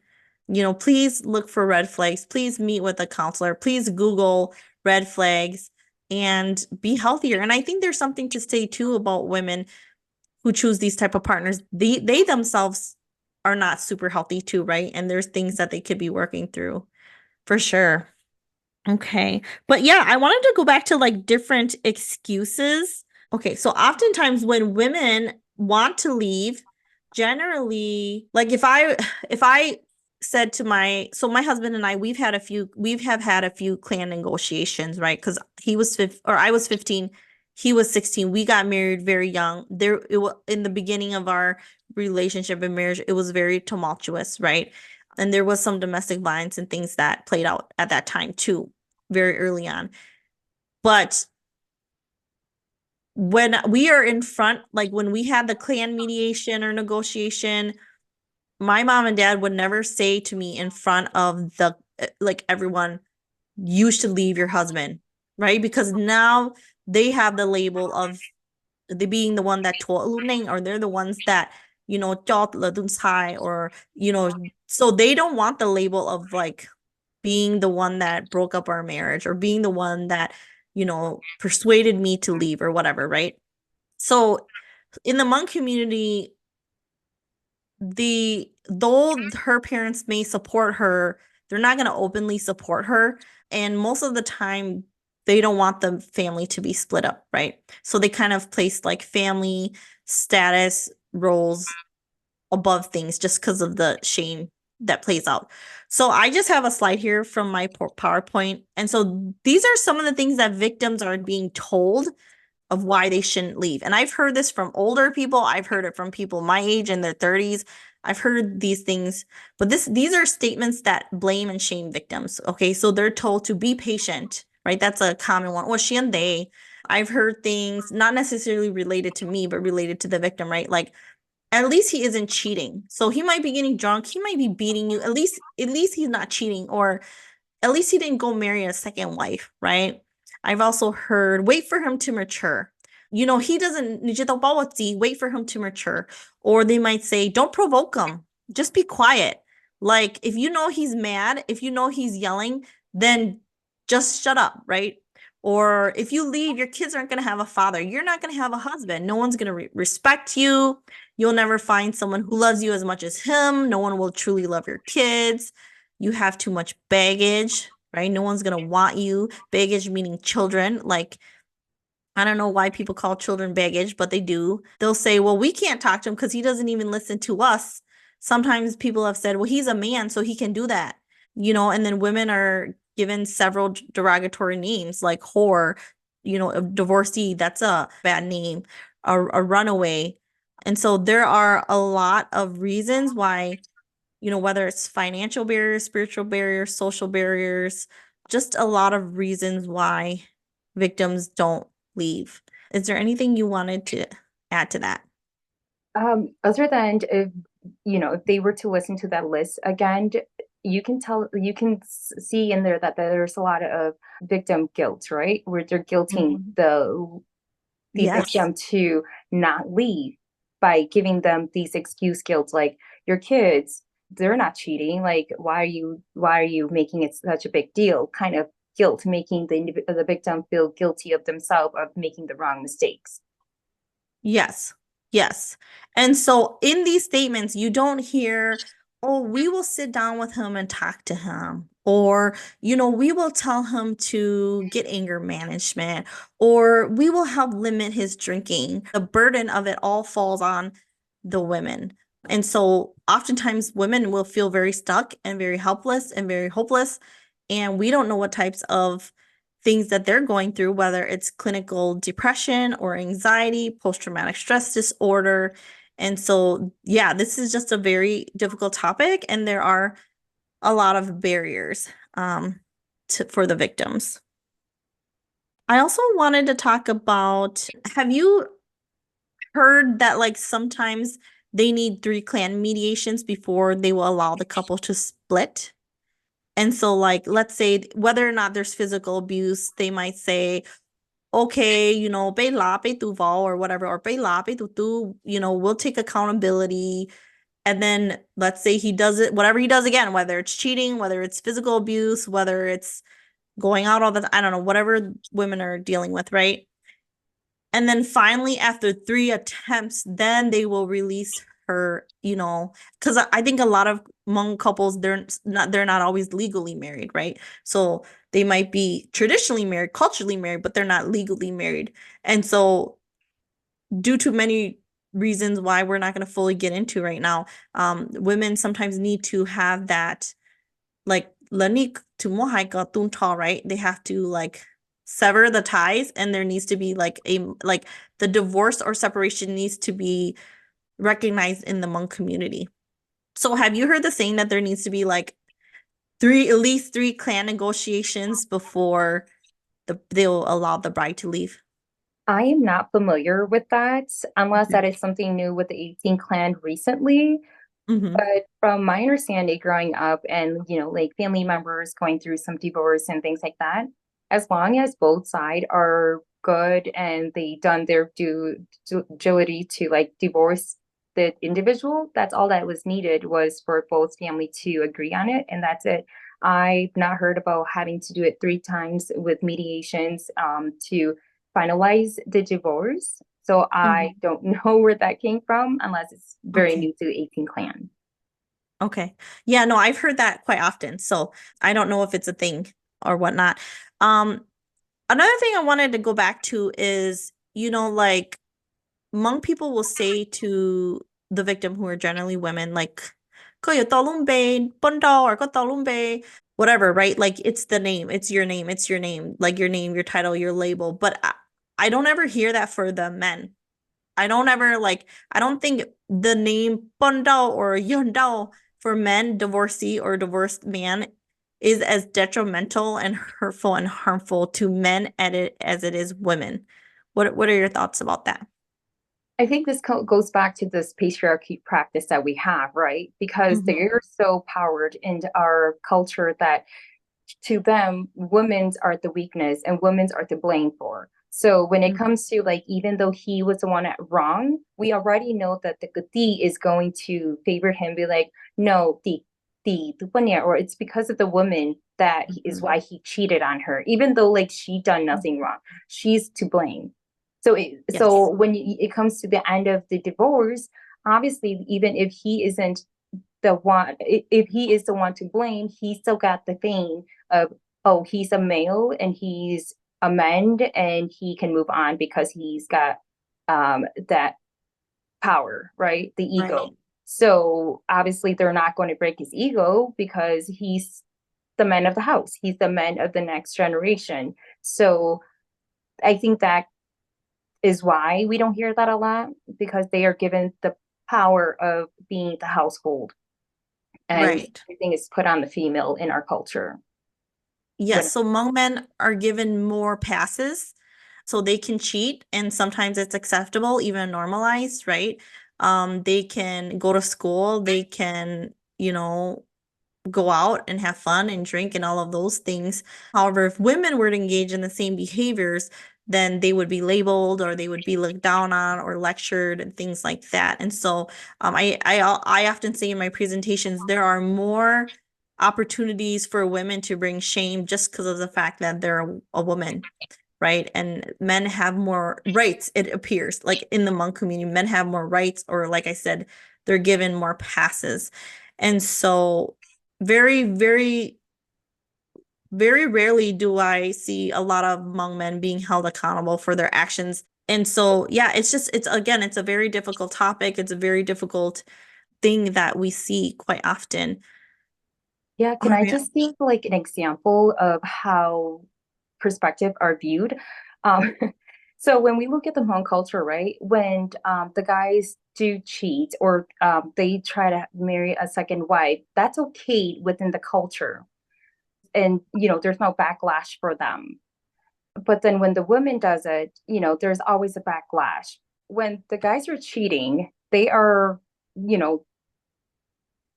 Please look for red flags. Please meet with a counselor. Please Google red flags and be healthier. And I think there's something to say too about women who choose these type of partners. They themselves are not super healthy too, right? And there's things that they could be working through for sure. Okay. But yeah, I wanted to go back to like different excuses. Okay, so oftentimes when women want to leave, generally, like if I said to my husband and I, we have had a few clan negotiations, right? Because he was 15 or I was 15, he was 16. We got married very young. It was in the beginning of our relationship and marriage, it was very tumultuous, right? And there was some domestic violence and things that played out at that time too, very early on. But when we are in front, like when we had the clan mediation or negotiation, my mom and dad would never say to me in front of the like everyone, you should leave your husband, right? Because now they have the label of they being the one that or they're the ones that chót là dun sai, or so they don't want the label of like being the one that broke up our marriage or being the one that persuaded me to leave or whatever, right? So in the Hmong community, though her parents may support her, they're not going to openly support her, and most of the time they don't want the family to be split up, right? So they kind of place like family status roles above things just because of the shame that plays out. So I just have a slide here from my PowerPoint. And so these are some of the things that victims are being told of why they shouldn't leave. And I've heard this from older people. I've heard it from people my age in their 30s. I've heard these things, but these are statements that blame and shame victims. Okay, so they're told to be patient, right? That's a common one. Or she and they. I've heard things not necessarily related to me, but related to the victim, right? Like, at least he isn't cheating. So he might be getting drunk. He might be beating you. At least he's not cheating, or at least he didn't go marry a second wife, right? I've also heard wait for him to mature. He doesn't, wait for him to mature. Or they might say, don't provoke him. Just be quiet. Like, if you know he's mad, if you know he's yelling, then just shut up, right? Or if you leave, your kids aren't going to have a father. You're not going to have a husband. No one's going to respect you. You'll never find someone who loves you as much as him. No one will truly love your kids. You have too much baggage, right? No one's going to want you. Baggage meaning children. Like, I don't know why people call children baggage, but they do. They'll say, well, we can't talk to him because he doesn't even listen to us. Sometimes people have said, well, he's a man, so he can do that. And then women are given several derogatory names like whore, a divorcee, that's a bad name, a runaway. And so there are a lot of reasons why, whether it's financial barriers, spiritual barriers, social barriers, just a lot of reasons why victims don't leave. Is there anything you wanted to add to that?
Other than if they were to listen to that list again, you can see in there that there's a lot of victim guilt, right? Where they're guilting the
Yes.
victim to not leave by giving them these excuse guilt, like your kids, they're not cheating. Like, why are you making it such a big deal? Kind of guilt, making the victim feel guilty of themselves of making the wrong mistakes.
Yes. Yes. And so in these statements, you don't hear, oh, we will sit down with him and talk to him. Or, we will tell him to get anger management, or we will help limit his drinking. The burden of it all falls on the women. And so oftentimes women will feel very stuck and very helpless and very hopeless. And we don't know what types of things that they're going through, whether it's clinical depression or anxiety, post-traumatic stress disorder. And so, yeah, this is just a very difficult topic, and there are a lot of barriers for the victims. I also wanted to talk about, have you heard that like sometimes they need 3 clan mediations before they will allow the couple to split? And so, like, let's say whether or not there's physical abuse, they might say, okay, bay la, bay tu val or whatever, or bay la, bay tu, we'll take accountability. And then let's say he does it, whatever he does again, whether it's cheating, whether it's physical abuse, whether it's going out all the, I don't know, whatever women are dealing with, right? And then finally, after 3 attempts, then they will release her, because I think a lot of Hmong couples, they're not always legally married, right? So they might be traditionally married, culturally married, but they're not legally married. And so due to many reasons why we're not going to fully get into right now, women sometimes need to have that, like, lanik to mohai ka tun ta, right? They have to like sever the ties, and there needs to be like the divorce or separation needs to be recognized in the Hmong community. So have you heard the saying that there needs to be like at least three clan negotiations before they'll allow the bride to leave?
I am not familiar with that unless that is something new with the 18 clan recently.
Mm-hmm.
But from my understanding growing up and, like family members going through some divorce and things like that, as long as both sides are good and they done their due diligence to like divorce the individual, that's all that was needed was for both family to agree on it. And that's it. I've not heard about having to do it 3 times with mediations to finalize the divorce. So I
Mm-hmm.
don't know where that came from unless it's very
Okay.
new to 18 clan.
Okay. Yeah, no, I've heard that quite often. So I don't know if it's a thing or whatnot. Um, Another thing I wanted to go back to is, like Hmong people will say to the victim, who are generally women, like, "Ko yo tolung bay, bundao," or "Ko tolung bay," whatever, right? Like it's the name, it's your name, like your name, your title, your label. But I don't ever hear that for the men. I don't think the name Bundao or Yundao for men, divorcee or divorced man, is as detrimental and hurtful and harmful to men as it is women. What are your thoughts about that?
I think this goes back to this patriarchy practice that we have, right? Because
Mm-hmm.
they're so powered into our culture that to them, women's are the weakness and women's are to blame for. So when it comes to like, even though he was the one at wrong, we already know that the Gati is going to favor him, be like, no, the one, or it's because of the woman that is
Mm-hmm.
why he cheated on her, even though like she done nothing wrong. She's to blame. So
Yes.
when it comes to the end of the divorce, obviously, even if he isn't the one, if he is the one to blame, he still got the thing of, oh, he's a male and he's a man and he can move on because he's got that power, right? The ego.
Right.
So obviously they're not going to break his ego because he's the man of the house. He's the man of the next generation. So I think that is why we don't hear that a lot, because they are given the power of being the household and
Right.
everything is put on the female in our culture. When
Yes, so Hmong men are given more passes, so they can cheat, and sometimes it's acceptable, even normalized, right? They can go to school, they can, go out and have fun and drink and all of those things. However, if women were to engage in the same behaviors, then they would be labeled or they would be looked down on or lectured and things like that. And so, I often say in my presentations there are more opportunities for women to bring shame just because of the fact that they're a woman, right? And men have more rights, it appears, like in the Hmong community, men have more rights, or like I said, they're given more passes. And so very, very, very rarely do I see a lot of Hmong men being held accountable for their actions. And so, yeah, it's a very difficult topic. It's a very difficult thing that we see quite often.
Yeah, can I
Yeah.
just give like an example of how perspective are viewed? Um, so when we look at the Hmong culture, right, when the guys do cheat or they try to marry a second wife, that's okay within the culture. And, there's no backlash for them. But then when the woman does it, there's always a backlash. When the guys are cheating, they are, you know,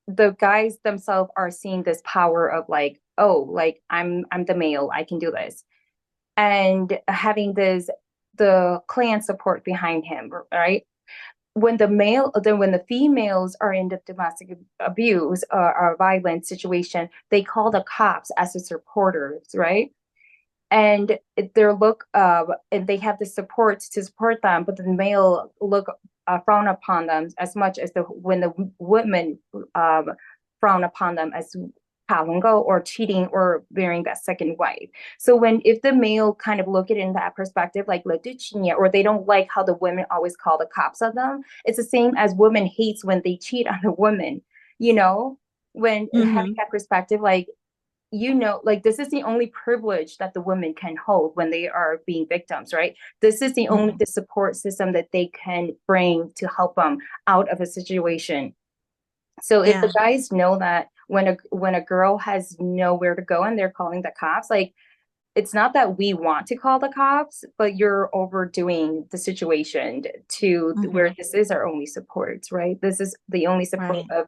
the guys themselves are seeing this power of like, oh, like I'm the male, I can do this. And having this the clan support behind him, right? When the females are in the domestic abuse or violent situation, they call the cops as the supporters, right? And their look and they have the support to support them, but the male look frown upon them as much as the women frown upon them as palungo or cheating or bearing that second wife. So when if the male kind of look at it in that perspective, like or they don't like how the women always call the cops on them, it's the same as women hates when they cheat on a woman, you know, when having
Mm-hmm.
that perspective, like like this is the only privilege that the women can hold when they are being victims, right? This is the only
Mm-hmm.
the support system that they can bring to help them out of a situation. So if the
Yeah.
guys know that when a girl has nowhere to go and they're calling the cops, like it's not that we want to call the cops, but you're overdoing the situation to where
Mm-hmm.
this is our only support, right? This is the only support
Right.
of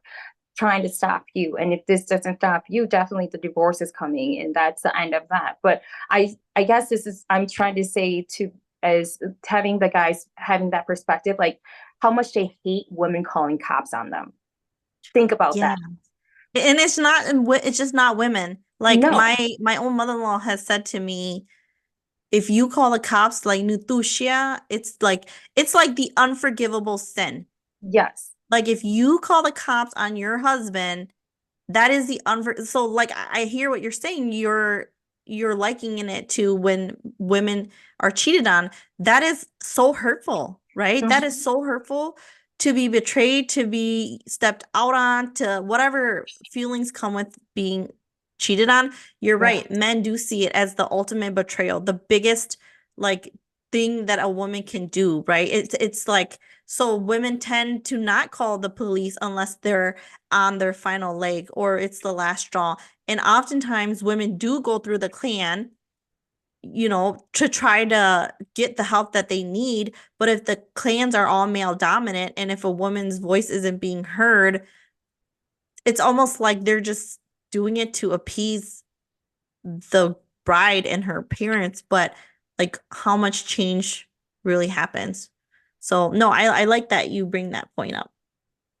trying to stop you. And if this doesn't stop you, definitely the divorce is coming and that's the end of that. But I guess this is I'm trying to say to as having the guys having that perspective, like how much they hate women calling cops on them. Think about
Yeah.
that.
And it's just not women. Like
No.
my own mother-in-law has said to me, if you call the cops like nutusia, it's like the unforgivable sin.
Yes.
Like if you call the cops on your husband, that is the unfor so like I hear what you're saying. You're likening it to when women are cheated on. That is so hurtful, right? That is
Mhm.
so hurtful to be betrayed, to be stepped out on, to whatever feelings come with being cheated on. You're
Yeah.
right. Men do see it as the ultimate betrayal, the biggest like thing that a woman can do, right? It's like so women tend to not call the police unless they're on their final leg or it's the last straw. And oftentimes women do go through the clan, to try to get the help that they need. But if the clans are all male dominant and if a woman's voice isn't being heard, it's almost like they're just doing it to appease the bride and her parents. But like how much change really happens. So no, I like that you bring that point up.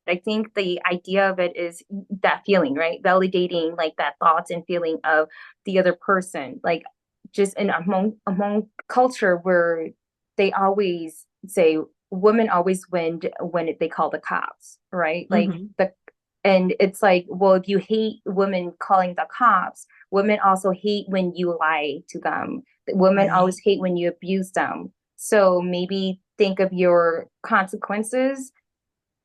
I think the idea of it is that feeling, right? Validating like that thoughts and feeling of the other person. Like just in among culture where they always say women always win when they call the cops, right? Like
Hmm.
the and it's like, well, if you hate women calling the cops, women also hate when you lie to them. Women
Right.
always hate when you abuse them. So maybe think of your consequences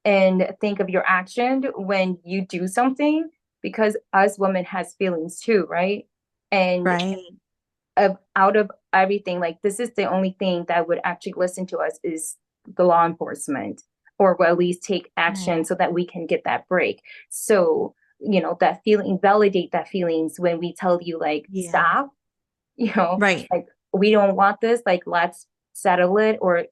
and think of your action when you do something because us women has feelings too, right? And
Right.
out of everything, like this is the only thing that would actually listen to us is the law enforcement or will at least take action
Right.
so that we can get that break. So that feeling, validate that feelings when we tell you like
Yeah.
stop, you know
Right.
like we don't want this, like let's settle it or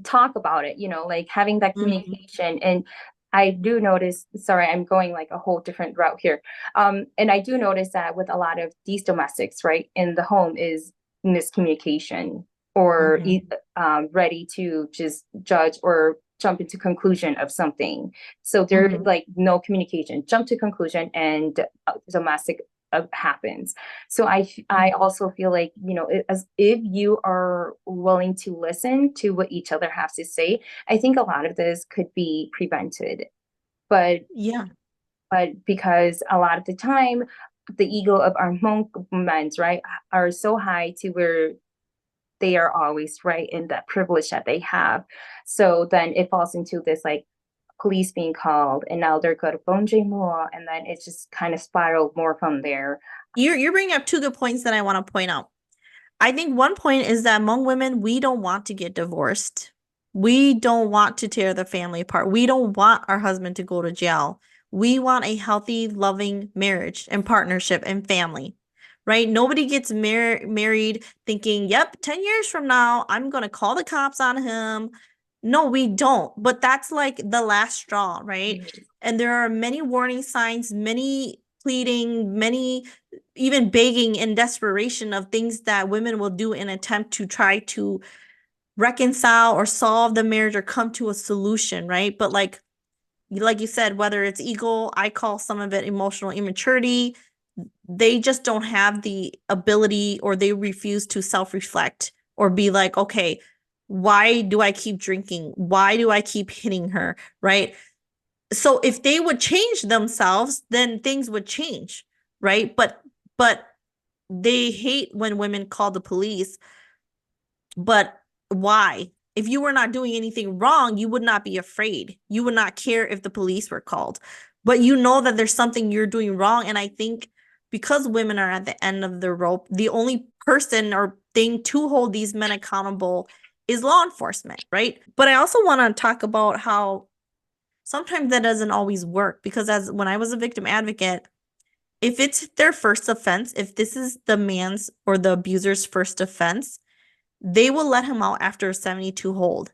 talk about it, like having that
Hmm.
communication. And I do notice, sorry, I'm going like a whole different route here. And I do notice that with a lot of these domestics, right, in the home is miscommunication or
Hmm.
ready to just judge or jump into conclusion of something. So there's
Hmm.
like no communication, jump to conclusion, and domestic happens. So I
Hmm.
also feel like, as if you are willing to listen to what each other has to say, I think a lot of this could be prevented. But
Yeah.
because a lot of the time, the ego of our Hmong men, right, are so high to where they are always right in that privilege that they have. So then it falls into this like police being called, and now they're going to Bonjay more, and then it's just kind of spiraled more from there.
You're bringing up two good points that I want to point out. I think one point is that among women, we don't want to get divorced. We don't want to tear the family apart. We don't want our husband to go to jail. We want a healthy, loving marriage and partnership and family, right? Nobody gets married thinking, yep, 10 years from now, I'm going to call the cops on him. No, we don't. But that's like the last straw, right?
Mhm.
And there are many warning signs, many pleading, many even begging in desperation of things that women will do in attempt to try to reconcile or solve the marriage or come to a solution, right? But like you said, whether it's ego, I call some of it emotional immaturity, they just don't have the ability or they refuse to self-reflect or be like, okay, why do I keep drinking? Why do I keep hitting her? Right. So if they would change themselves, then things would change. Right. But they hate when women call the police. But why? If you were not doing anything wrong, you would not be afraid. You would not care if the police were called. But you know that there's something you're doing wrong. And I think because women are at the end of the rope, the only person or thing to hold these men accountable is law enforcement, right? But I also want to talk about how sometimes that doesn't always work because as when I was a victim advocate, if it's their first offense, if this is the man's or the abuser's first offense, they will let him out after a 72 hold,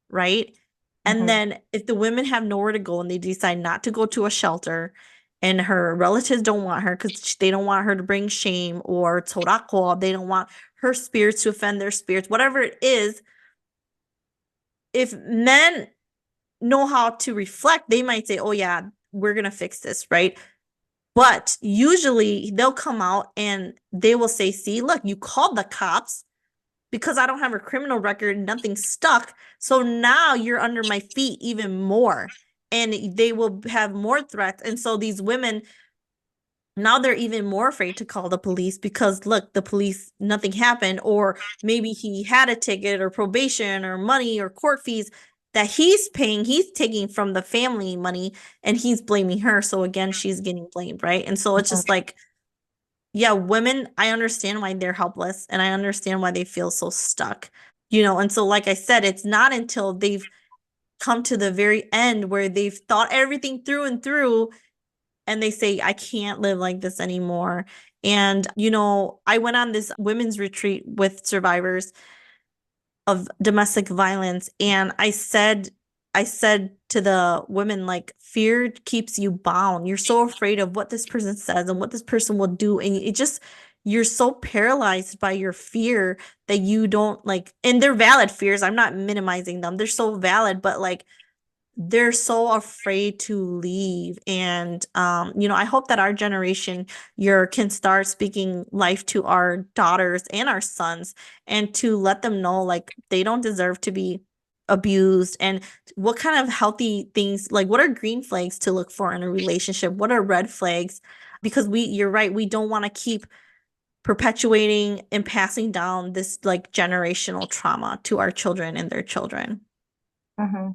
right? And
Mhm.
then if the women have nowhere to go and they decide not to go to a shelter and her relatives don't want her because they don't want her to bring shame or torako, they don't want her spirits to offend their spirits, whatever it is, if men know how to reflect, they might say, oh yeah, we're going to fix this, right? But usually they'll come out and they will say, see, look, you called the cops because I don't have a criminal record, nothing stuck. So now you're under my feet even more. And they will have more threats. And so these women, now they're even more afraid to call the police because look, the police, nothing happened. Or maybe he had a ticket or probation or money or court fees that he's paying, he's taking from the family money and he's blaming her. So again, she's getting blamed, right? And so it's
Mhm.
just like, yeah, women, I understand why they're helpless and I understand why they feel so stuck, and so, like I said, it's not until they've come to the very end where they've thought everything through and through and they say, I can't live like this anymore. And, I went on this women's retreat with survivors of domestic violence and I said to the women like fear keeps you bound. You're so afraid of what this person says and what this person will do and it just you're so paralyzed by your fear that you don't like and they're valid fears. I'm not minimizing them. They're so valid, but like they're so afraid to leave and I hope that our generation your can start speaking life to our daughters and our sons and to let them know like they don't deserve to be abused and what kind of healthy things like what are green flags to look for in a relationship, what are red flags, because you're right, we don't want to keep perpetuating and passing down this like generational trauma to our children and their children.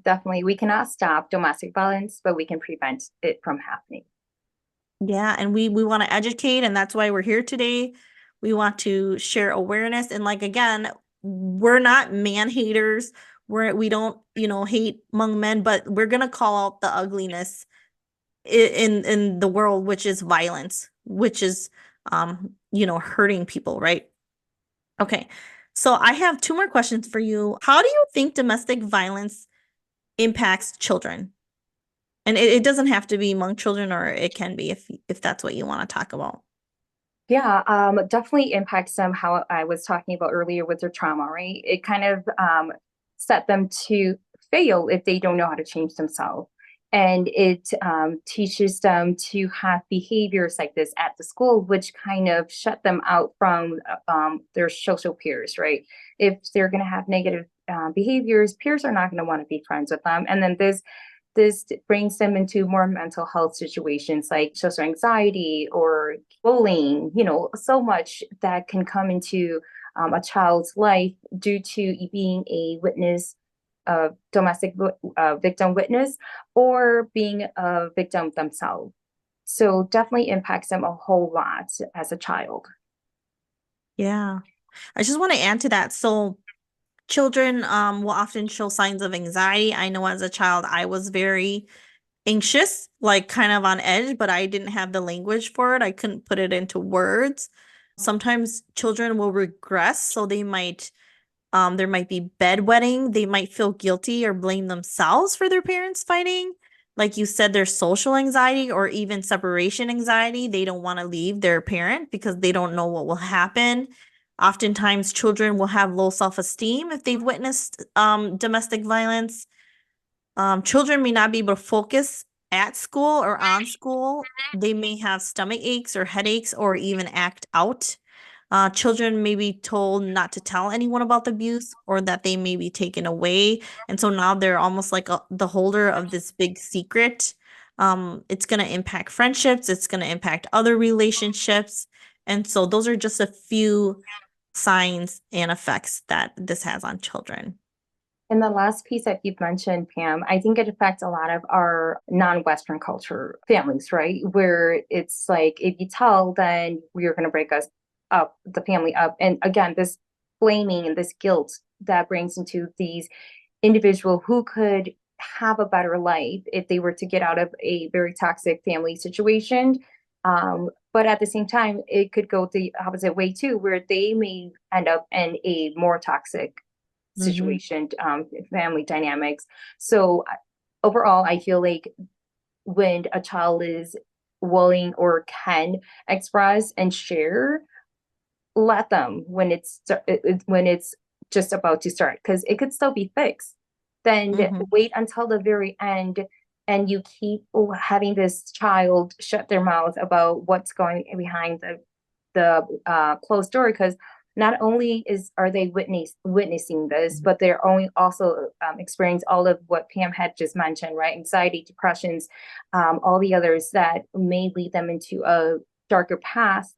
Definitely. We cannot stop domestic violence, but we can prevent it from happening.
Yeah, and we want to educate, and that's why we're here today. We want to share awareness, and like again, we're not man haters. We don't, hate among men, but we're gonna call out the ugliness in the world, which is violence, which is hurting people, right? Okay. So I have two more questions for you. How do you think domestic violence impacts children? And it doesn't have to be among children, or it can be if that's what you want to talk about.
Yeah, definitely impacts them how I was talking about earlier with their trauma, right? It kind of set them to fail if they don't know how to change themselves. And it teaches them to have behaviors like this at the school, which kind of shut them out from their social peers, right? If they're going to have negative behaviors, peers are not going to want to be friends with them. And then this brings them into more mental health situations like social anxiety or bullying, so much that can come into a child's life due to being a witness, domestic victim witness, or being a victim themselves. So definitely impacts them a whole lot as a child.
Yeah. I just want to add to that. So children will often show signs of anxiety. I know as a child I was very anxious, like kind of on edge, but I didn't have the language for it. I couldn't put it into words. Sometimes children will regress, so they might There might be bedwetting. They might feel guilty or blame themselves for their parents fighting. Like you said, there's social anxiety or even separation anxiety. They don't want to leave their parent because they don't know what will happen. Oftentimes, children will have low self-esteem if they've witnessed domestic violence. Children may not be able to focus at school or on school. They may have stomach aches or headaches or even act out. Children may be told not to tell anyone about the abuse or that they may be taken away. And so now they're almost like the holder of this big secret. It's going to impact friendships, it's going to impact other relationships. And so those are just a few signs and effects that this has on children.
And the last piece that you've mentioned, Pam, I think it affects a lot of our non-Western culture families, right? Where it's like, if you tell, then we're going to break us up, the family up. And again, this blaming and this guilt that brings into these individual who could have a better life if they were to get out of a very toxic family situation. But at the same time, it could go the opposite way too, where they may end up in a more toxic
Mm-hmm.
situation, family dynamics. So overall, I feel like when a child is willing or can express and share, let them when it's just about to start, because it could still be fixed. Then
Mm-hmm.
wait until the very end and you keep having this child shut their mouth about what's going behind the closed door, because not only are they witnessing this, but they're only also experiencing all of what Pam had just mentioned, right? Anxiety, depressions, all the others that may lead them into a darker path.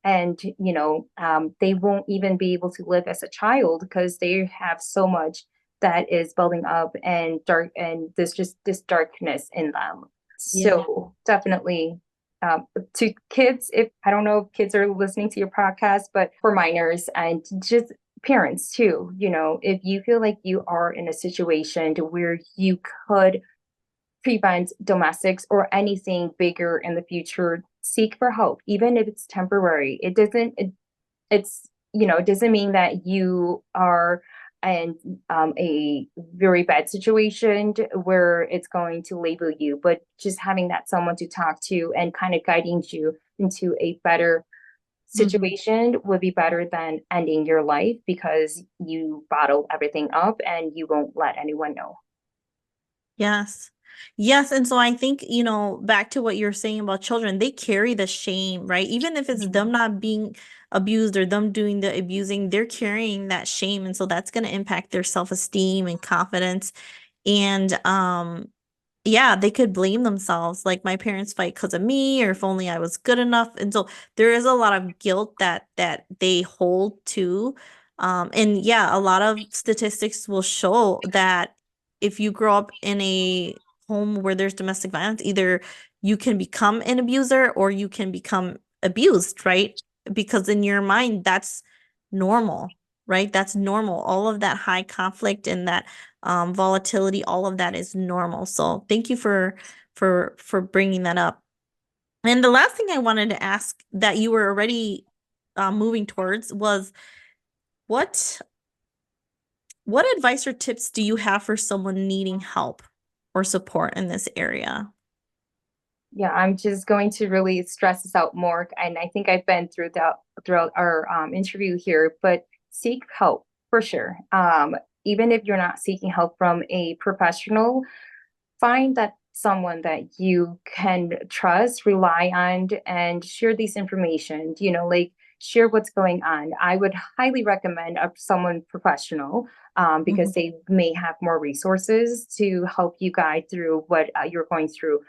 And they won't even be able to live as a child because they have so much that is building up and dark, and there's just this darkness in them.
Yeah.
So definitely, to kids, if I don't know if kids are listening to your podcast, but for minors and just parents too, if you feel like you are in a situation to where you could prevent domestics or anything bigger in the future, seek for help, even if it's temporary. It doesn't mean that you are in a very bad situation where it's going to label you, but just having that someone to talk to and kind of guiding you into a better
Mm-hmm.
situation would be better than ending your life because you bottle everything up and you won't let anyone know.
Yes. Yes. And so I think, back to what you're saying about children, they carry the shame, right? Even if it's them not being abused or them doing the abusing, they're carrying that shame. And so that's going to impact their self-esteem and confidence. And yeah, they could blame themselves, like my parents fight because of me, or if only I was good enough. And so there is a lot of guilt that they hold to. And yeah, a lot of statistics will show that if you grow up in a home where there's domestic violence, either you can become an abuser or you can become abused, right? Because in your mind, that's normal, right? That's normal. All of that high conflict and that volatility, all of that is normal. So thank you for bringing that up. And the last thing I wanted to ask that you were already moving towards was what what advice or tips do you have for someone needing help or support in this area?
Yeah, I'm just going to really stress this out more, and I think I've been throughout our interview here, but seek help for sure. Even if you're not seeking help from a professional, find that someone that you can trust, rely on, and share this information. Like share what's going on. I would highly recommend someone professional, because
Mhm.
they may have more resources to help you guide through what you're going through.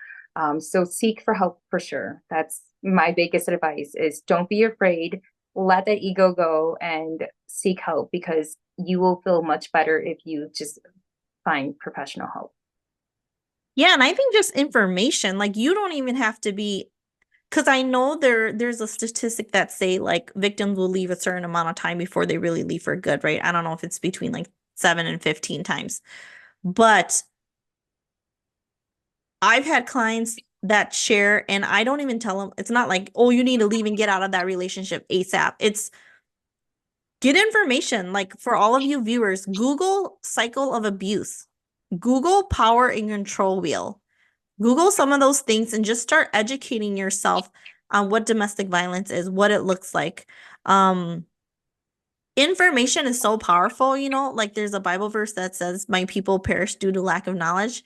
So seek for help for sure. That's my biggest advice: is don't be afraid, let that ego go, and seek help, because you will feel much better if you just find professional help.
Yeah, and I think just information, like you don't even have to be, because I know there's a statistic that say like victims will leave a certain amount of time before they really leave for good, right? I don't know if it's between like 7 and 15 times. But I've had clients that share and I don't even tell them, it's not like, oh, you need to leave and get out of that relationship ASAP. It's Get information. Like for all of you viewers, Google cycle of abuse, Google power and control wheel. Google some of those things and just start educating yourself on what domestic violence is, what it looks like. Information is so powerful, like there's a Bible verse that says, "My people perish due to lack of knowledge."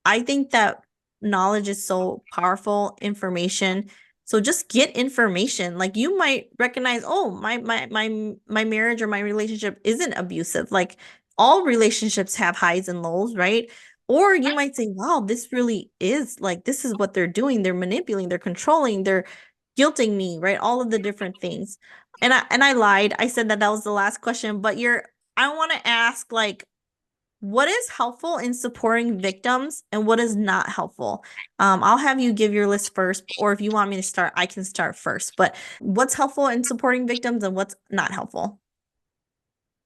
I think that knowledge is so powerful, information. So just get information. Like you might recognize, oh, my marriage or my relationship isn't abusive. Like all relationships have highs and lows, right? Or you might say, wow, this really is like this is what they're doing. They're manipulating, they're controlling, they're guilting me, right? All of the different things. And I lied. I said that was the last question, but I want to ask like what is helpful in supporting victims and what is not helpful? I'll have you give your list first, or if you want me to start, I can start first. But what's helpful in supporting victims and what's not helpful?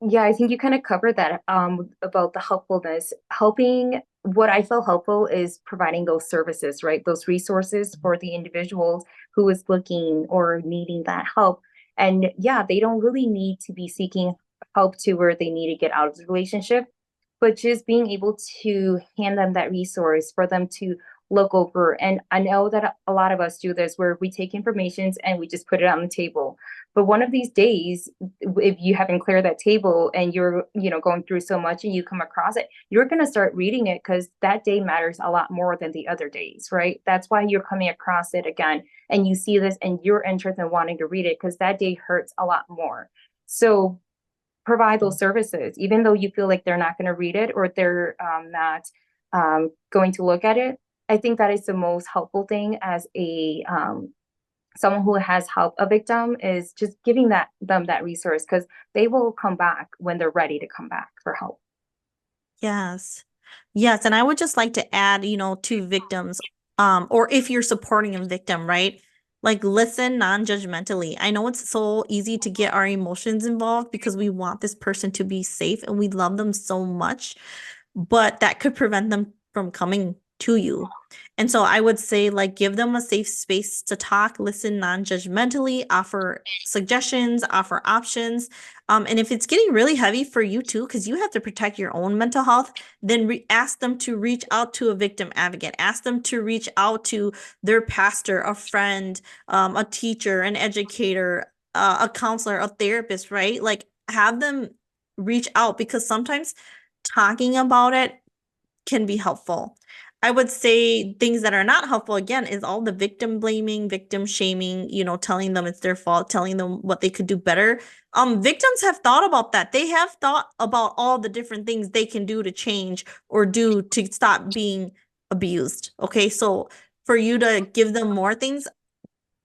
Yeah, I think you kind of covered that about the helpfulness. Helping, what I feel helpful is providing those services, right? Those resources for the individual who is looking or needing that help. And yeah, they don't really need to be seeking help to where they need to get out of the relationship, but just being able to hand them that resource for them to look over. And I know that a lot of us do this where we take information and we just put it on the table. But one of these days, if you haven't cleared that table and you're, going through so much and you come across it, you're going to start reading it because that day matters a lot more than the other days, right? That's why you're coming across it again and you see this and you're interested in wanting to read it because that day hurts a lot more. So provide those services, even though you feel like they're not going to read it or they're not going to look at it. I think that is the most helpful thing as a someone who has helped a victim is just giving them that resource because they will come back when they're ready to come back for help.
Yes. Yes. And I would just like to add, to victims, or if you're supporting a victim, right? Like listen non-judgmentally. I know it's so easy to get our emotions involved because we want this person to be safe and we love them so much, but that could prevent them from coming to you. And so I would say, like, give them a safe space to talk, listen non-judgmentally, offer suggestions, offer options. And if it's getting really heavy for you too, because you have to protect your own mental health, then ask them to reach out to a victim advocate. Ask them to reach out to their pastor, a friend, a teacher, an educator, a counselor, a therapist, right? Like, have them reach out because sometimes talking about it can be helpful. I would say things that are not helpful again is all the victim blaming, victim shaming, telling them it's their fault, telling them what they could do better. Victims have thought about that. They have thought about all the different things they can do to change or do to stop being abused. Okay, so for you to give them more things,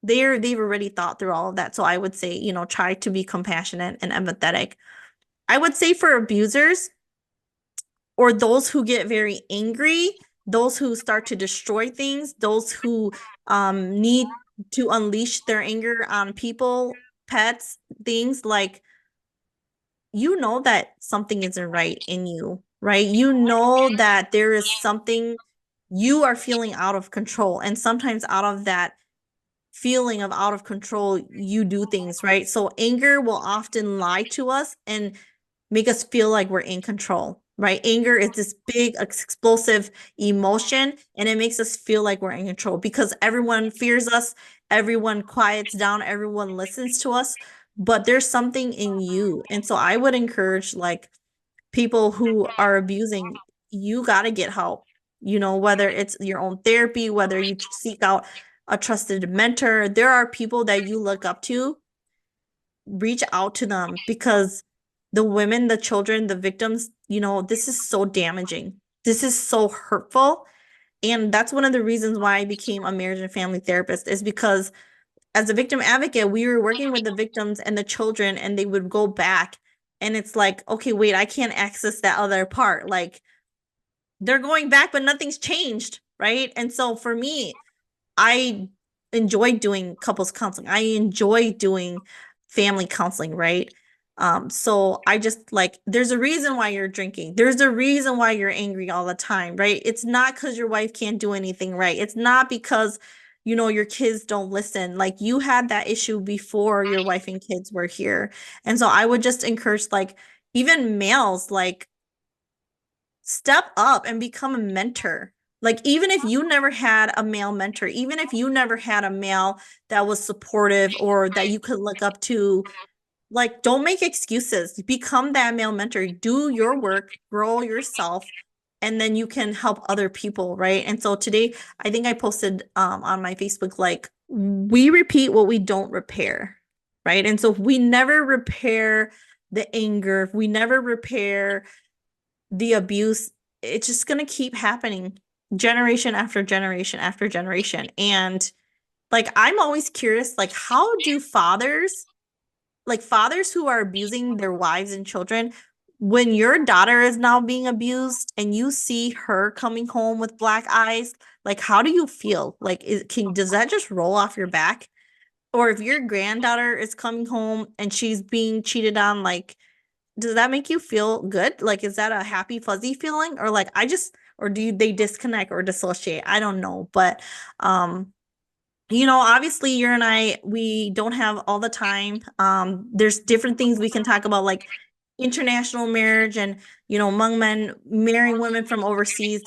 they've already thought through all of that. So I would say, try to be compassionate and empathetic. I would say for abusers, or those who get very angry, those who start to destroy things, those who need to unleash their anger on people, pets, things like that something isn't right in you, right? You know that there is something you are feeling out of control. And sometimes out of that feeling of out of control, you do things, right? So anger will often lie to us and make us feel like we're in control, right? Anger is this big explosive emotion and it makes us feel like we're in control because everyone fears us, everyone quiets down, everyone listens to us, but there's something in you. And so I would encourage like people who are abusing, you got to get help, whether it's your own therapy, whether you seek out a trusted mentor. There are people that you look up to, reach out to them because the women, the children, the victims, this is so damaging. This is so hurtful. And that's one of the reasons why I became a marriage and family therapist is because as a victim advocate, we were working with the victims and the children and they would go back and it's like, okay, wait, I can't access that other part. Like they're going back, but nothing's changed, right? And so for me, I enjoy doing couples counseling. I enjoy doing family counseling, right? So I just like, there's a reason why you're drinking. There's a reason why you're angry all the time, right? It's not because your wife can't do anything right. It's not because your kids don't listen. Like you had that issue before your wife and kids were here. And so I would just encourage like even males, like step up and become a mentor. Like, even if you never had a male mentor, even if you never had a male that was supportive or that you could look up to, like, don't make excuses. Become that male mentor. Do your work, grow yourself, and then you can help other people, right? And so today, I think I posted on my Facebook, like, we repeat what we don't repair, right? And so if we never repair the anger, if we never repair the abuse, it's just going to keep happening generation after generation after generation. And like, I'm always curious, like, how do fathers who are abusing their wives and children, when your daughter is now being abused and you see her coming home with black eyes, like, how do you feel? Like, does that just roll off your back? Or if your granddaughter is coming home and she's being cheated on, like, does that make you feel good? Like, is that a happy, fuzzy feeling? Or like, or they disconnect or dissociate? I don't know. But, obviously you and I, we don't have all the time. There's different things we can talk about, like international marriage and, Hmong men marrying women from overseas.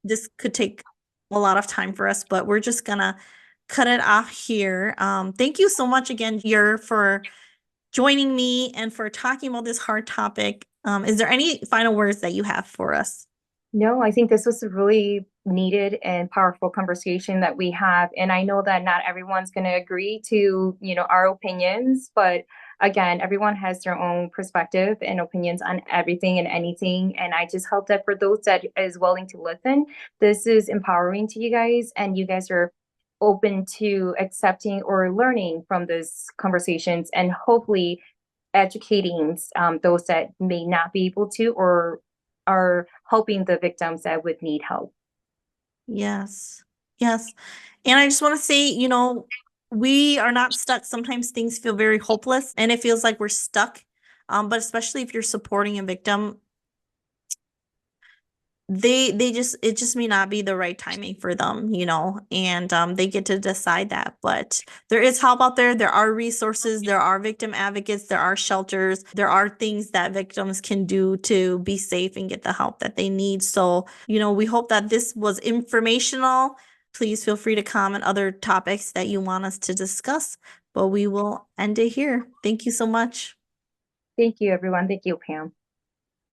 This could take a lot of time for us, but we're just gonna cut it off here. Thank you so much again, Yer, for joining me and for talking about this hard topic. Is there any final words that you have for us?
No, I think this was a really needed and powerful conversation that we have. And I know that not everyone's going to agree to, our opinions, but again, everyone has their own perspective and opinions on everything and anything. And I just hope that for those that is willing to listen, this is empowering to you guys and you guys are open to accepting or learning from these conversations and hopefully educating those that may not be able to or are helping the victims that would need help.
Yes. Yes. And I just want to say, we are not stuck. Sometimes things feel very hopeless and it feels like we're stuck. But especially if you're supporting a victim, it just may not be the right timing for them, and they get to decide that. But there is help out there. There are resources, there are victim advocates, there are shelters, there are things that victims can do to be safe and get the help that they need. So, we hope that this was informational. Please feel free to comment other topics that you want us to discuss, but we will end it here. Thank you so much.
Thank you, everyone. Thank you, Pam.